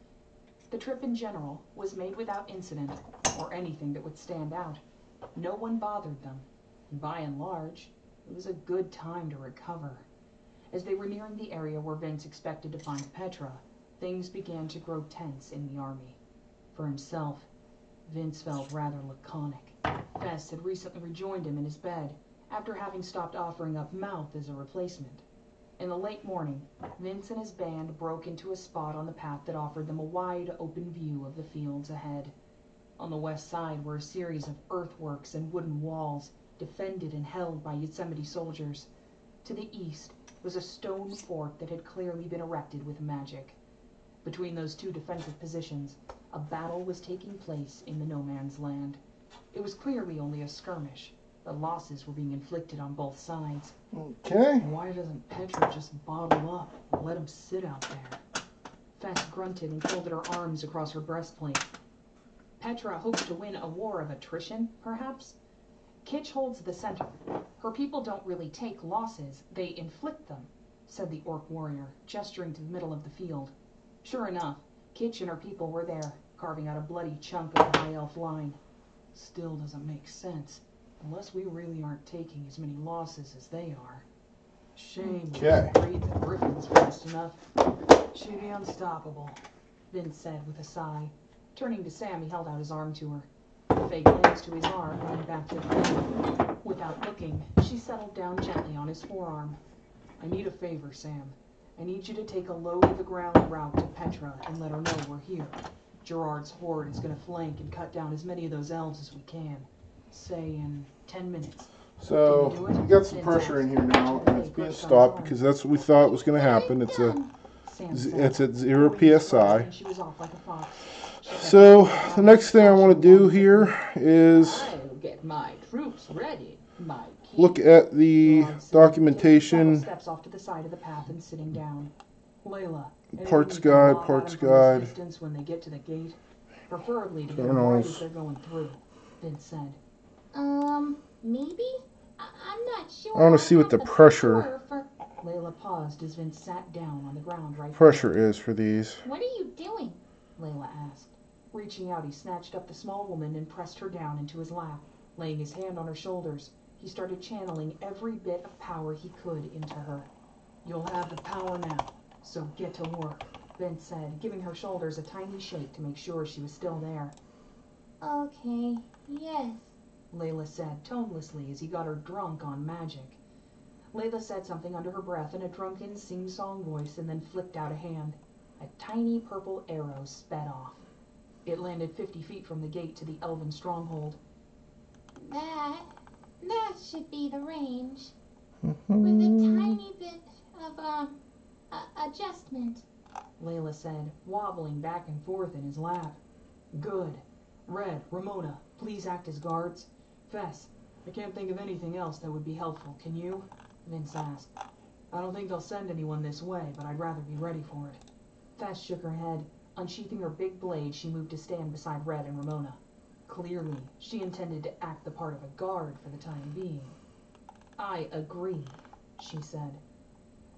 The trip in general was made without incident or anything that would stand out. No one bothered them, and by and large, it was a good time to recover. As they were nearing the area where Vince expected to find Petra, things began to grow tense in the army. For himself, Vince felt rather laconic. Fess had recently rejoined him in his bed, after having stopped offering up Mouth as a replacement. In the late morning, Vince and his band broke into a spot on the path that offered them a wide open view of the fields ahead. On the west side were a series of earthworks and wooden walls, defended and held by Yosemite soldiers. To the east was a stone fort that had clearly been erected with magic. Between those two defensive positions, a battle was taking place in the no man's land. It was clearly only a skirmish, but losses were being inflicted on both sides. Okay. Why doesn't Petra just bottle up and let him sit out there? Fess grunted and folded her arms across her breastplate. Petra hopes to win a war of attrition, perhaps? Kitch holds the center. Her people don't really take losses, they inflict them, said the orc warrior, gesturing to the middle of the field. Sure enough, Kitch and her people were there, carving out a bloody chunk of the high elf line. Still doesn't make sense, unless we really aren't taking as many losses as they are. Shame we Okay. didn't breed the griffins fast enough. She'd be unstoppable, Vince said with a sigh. Turning to Sam, he held out his arm to her. The Fae glanced to his arm and then back to the field. Without looking, she settled down gently on his forearm. I need a favor, Sam. I need you to take a low-to-the-ground route to Petra and let her know we're here. Gerard's horde is going to flank and cut down as many of those elves as we can. Say in 10 minutes. So we got some pressure in here now, and it's being stopped because that's what we thought was going to happen. It's at 0 psi. She was off like a fox. So the next thing I want to do here is I'll get my troops ready, my king. look at the documentation. Steps off to the side of the path and sitting down. Layla, Parts guide, parts guide. Distance when they get to the gate, preferably to get Journals. right as they're going through. Vince said. Maybe? I'm not sure. I want to see what the pressure Layla paused as Vince sat down on the ground right pressure is for these. What are you doing? Layla asked. Reaching out, he snatched up the small woman and pressed her down into his lap. Laying his hand on her shoulders, he started channeling every bit of power he could into her. You'll have the power now, so get to work, Vince said, giving her shoulders a tiny shake to make sure she was still there. Okay, yes. Layla said tonelessly as he got her drunk on magic. Layla said something under her breath in a drunken sing-song voice and then flicked out a hand. A tiny purple arrow sped off. It landed 50 feet from the gate to the elven stronghold. That should be the range. With a tiny bit of, adjustment. Layla said, wobbling back and forth in his lap. Good. Red, Ramona, please act as guards. Fess, I can't think of anything else that would be helpful, can you? Vince asked. I don't think they'll send anyone this way, but I'd rather be ready for it. Fess shook her head. Unsheathing her big blade, she moved to stand beside Red and Ramona. Clearly, she intended to act the part of a guard for the time being. I agree, she said.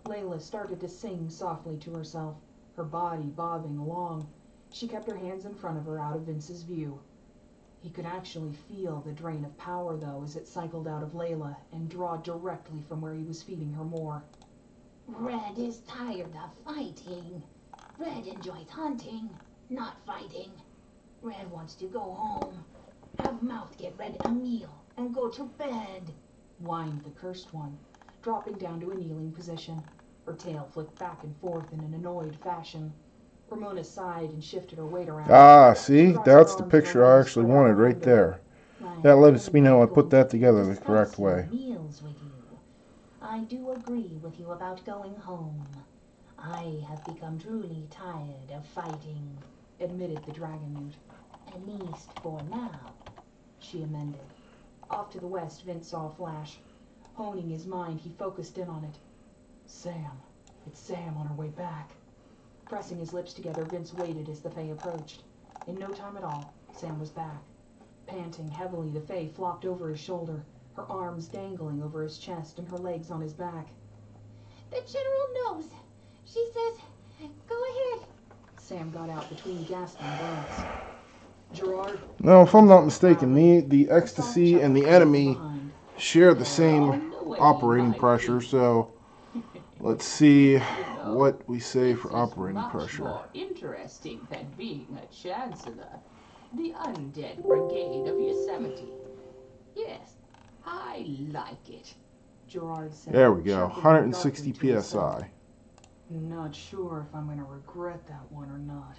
Layla started to sing softly to herself, her body bobbing along. She kept her hands in front of her out of Vince's view. He could actually feel the drain of power, though, as it cycled out of Layla and draw directly from where he was feeding her more. Red is tired of fighting. Red enjoys hunting, not fighting. Red wants to go home. Have Mouth get Red a meal and go to bed, whined the cursed one, dropping down to a kneeling position. Her tail flicked back and forth in an annoyed fashion. Ramona sighed and shifted her weight around. Ah, see? That's the picture I actually wanted right there. That lets me know I put that together the correct way. Meals with you. I do agree with you about going home. I have become truly tired of fighting, admitted the dragon newt. at least for now, She amended. Off to the west, Vince saw a flash. Honing his mind, he focused in on it. Sam. It's Sam on her way back. Pressing his lips together, Vince waited as the Fae approached. In no time at all, Sam was back. Panting heavily, the Fae flopped over his shoulder, her arms dangling over his chest and her legs on his back. The General knows. She says, go ahead. Sam got out between gasping breaths. Gerard? Now, if I'm not mistaken, the ecstasy and the enemy share the same operating pressure, so let's see what we say for operating pressure. More interesting than being a chancellor. The Undead Brigade of Yosemite. Yes, I like it. Gerard said. There we go. chuckling 160 darkly to himself. psi. Not sure if I'm going to regret that one or not.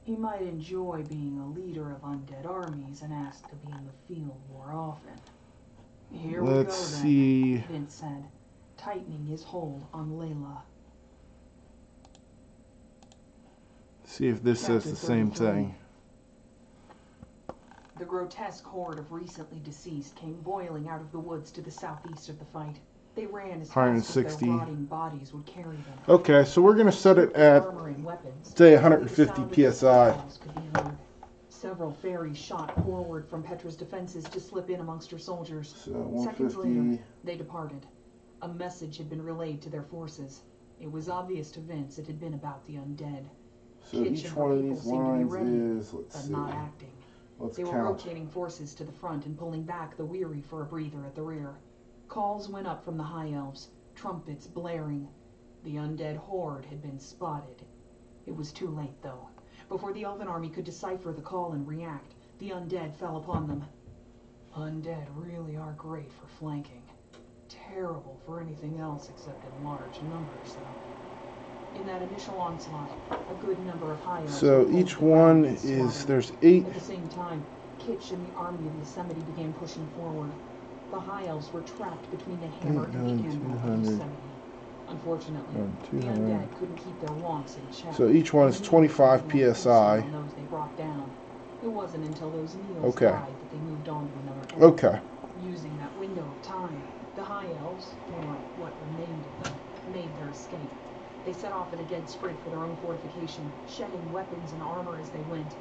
He might enjoy being a leader of undead armies and ask to be in the field more often. Here we go then, Let's see. Vince said, tightening his hold on Layla. See if this says Chapter the same 33. thing. The grotesque horde of recently deceased came boiling out of the woods to the southeast of the fight. They ran as fast as 160. their rotting bodies would carry them. Okay, so we're going to set it at, Armor and weapons. say, The sound 150 of the psi. fireballs could be heard. Several fairies shot forward from Petra's defenses to slip in amongst her soldiers. So Seconds 150. later, they departed. A message had been relayed to their forces. It was obvious to Vince it had been about the undead. So Kitchen each and her one of people these seemed to be lines ready, is, let's but see, not acting. let's They were count. rotating forces to the front and pulling back the weary for a breather at the rear. Calls went up from the High Elves, trumpets blaring. The undead horde had been spotted. It was too late, though. Before the Elven army could decipher the call and react, the undead fell upon them. Undead really are great for flanking. Terrible for anything else except in large numbers, though. In that initial onslaught, a good number of High Elves So were pulled each to the ground one and is, slaughtered. there's 8. At the same time, Kitsch and the army of Yosemite began pushing forward. The High Elves were trapped between the hammer and the 800, anvil of 200, Yosemite. Unfortunately, the 200. undead couldn't keep their wonks in check. So each one is 25 psi. Those they brought down. It wasn't until those Neils Okay. died that they moved on to another end. Okay. Using that window of time, the High Elves, or what remained of them, made their escape. They set off in a dead sprint for their own fortification, shedding weapons and armor as they went.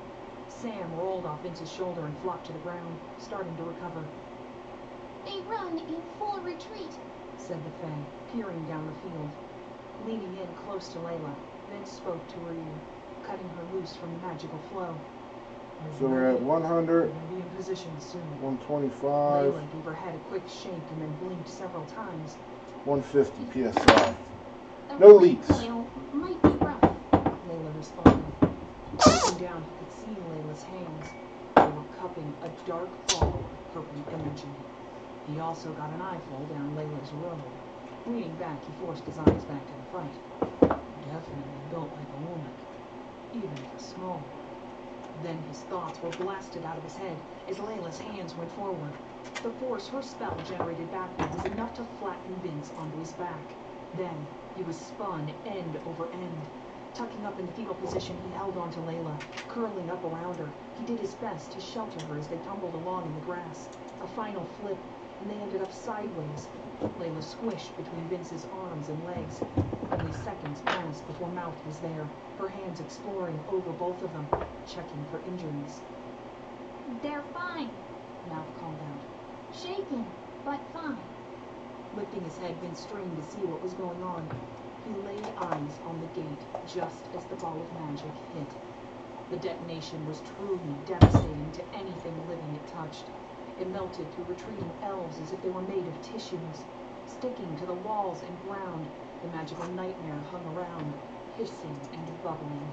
Sam rolled off Vince's shoulder and flopped to the ground, starting to recover. They run in full retreat. Said the Fae, peering down the field. Leaning in close to Layla, Vince spoke to her ear, cutting her loose from the magical flow. So we're at We're 100, gonna be in position soon. 125, Layla gave her head a quick shake and then blinked several times. 150 psi. The No leaks. recoil might be rough. Layla responded. Looking down, he could see Layla's hands. They were cupping a dark ball of purple energy. He also got an eyeful down Layla's robe. Leaning back, he forced his eyes back to the fight. Definitely built like a woman, even if a small one. Then his thoughts were blasted out of his head as Layla's hands went forward. The force her spell generated backward was enough to flatten Vince onto his back. Then he was spun end over end. Tucking up in the fetal position, he held on to Layla, curling up around her. He did his best to shelter her as they tumbled along in the grass. A final flip, and they ended up sideways. Layla squished between Vince's arms and legs. Only seconds passed before Mouth was there, her hands exploring over both of them, checking for injuries. They're fine. Mouth called out. Shaken, but fine. Lifting his head, Vince strained to see what was going on. He laid eyes on the gate just as the ball of magic hit. The detonation was truly devastating to anything living it touched. It melted through retreating elves as if they were made of tissues. Sticking to the walls and ground, the magical nightmare hung around, hissing and bubbling.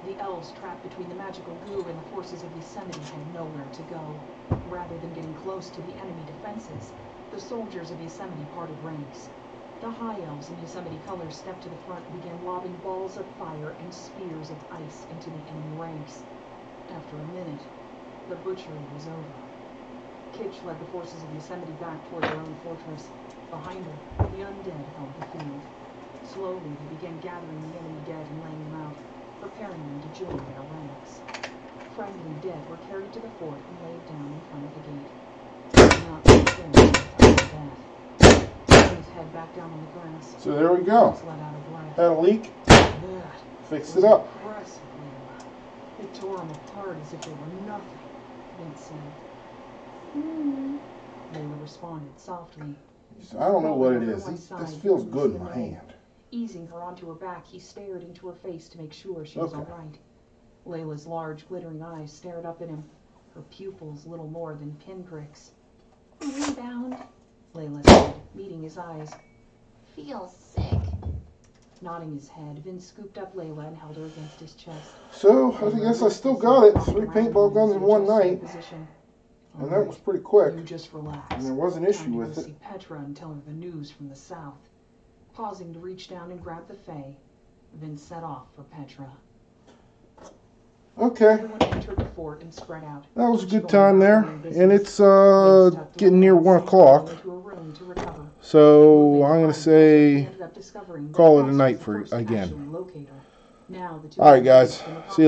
The elves trapped between the magical goo and the forces of Yosemite had nowhere to go. Rather than getting close to the enemy defenses, the soldiers of Yosemite parted ranks. The High Elves in Yosemite colors stepped to the front and began lobbing balls of fire and spears of ice into the enemy ranks. After a minute, the butchery was over. Kitsch led the forces of Yosemite back toward their own fortress. Behind her, the undead held the field. Slowly, they began gathering the enemy dead and laying them out, preparing them to join their ranks. Friendly dead were carried to the fort and laid down in front of the gate. Not concerned about that. His head back down on the grass. So there we go. Vince let out a breath. Had a leak. That Fixed was it up. impressive, Layla. It tore them apart as if they were nothing, Vince said. Layla responded softly. I don't know what it is. This feels good in my hand. Easing her onto her back, he stared into her face to make sure she was Okay. all right. Layla's large, glittering eyes stared up at him, her pupils little more than pinpricks. Rebound. Layla said, meeting his eyes. Feels sick. Nodding his head, Vince scooped up Layla and held her against his chest. So, I guess I still got it. 3 paintball guns in one night. And that was pretty quick. You just relax. And there was an issue Time to with go it. see Petra and tell her the news from the south. Pausing to reach down and grab the Fae, Vince set off for Petra. Okay. Everyone entered the fort and spread out. That was a good time there. And it's getting near 1 o'clock. So I'm going to say call it a night for again. Alright guys, see you later.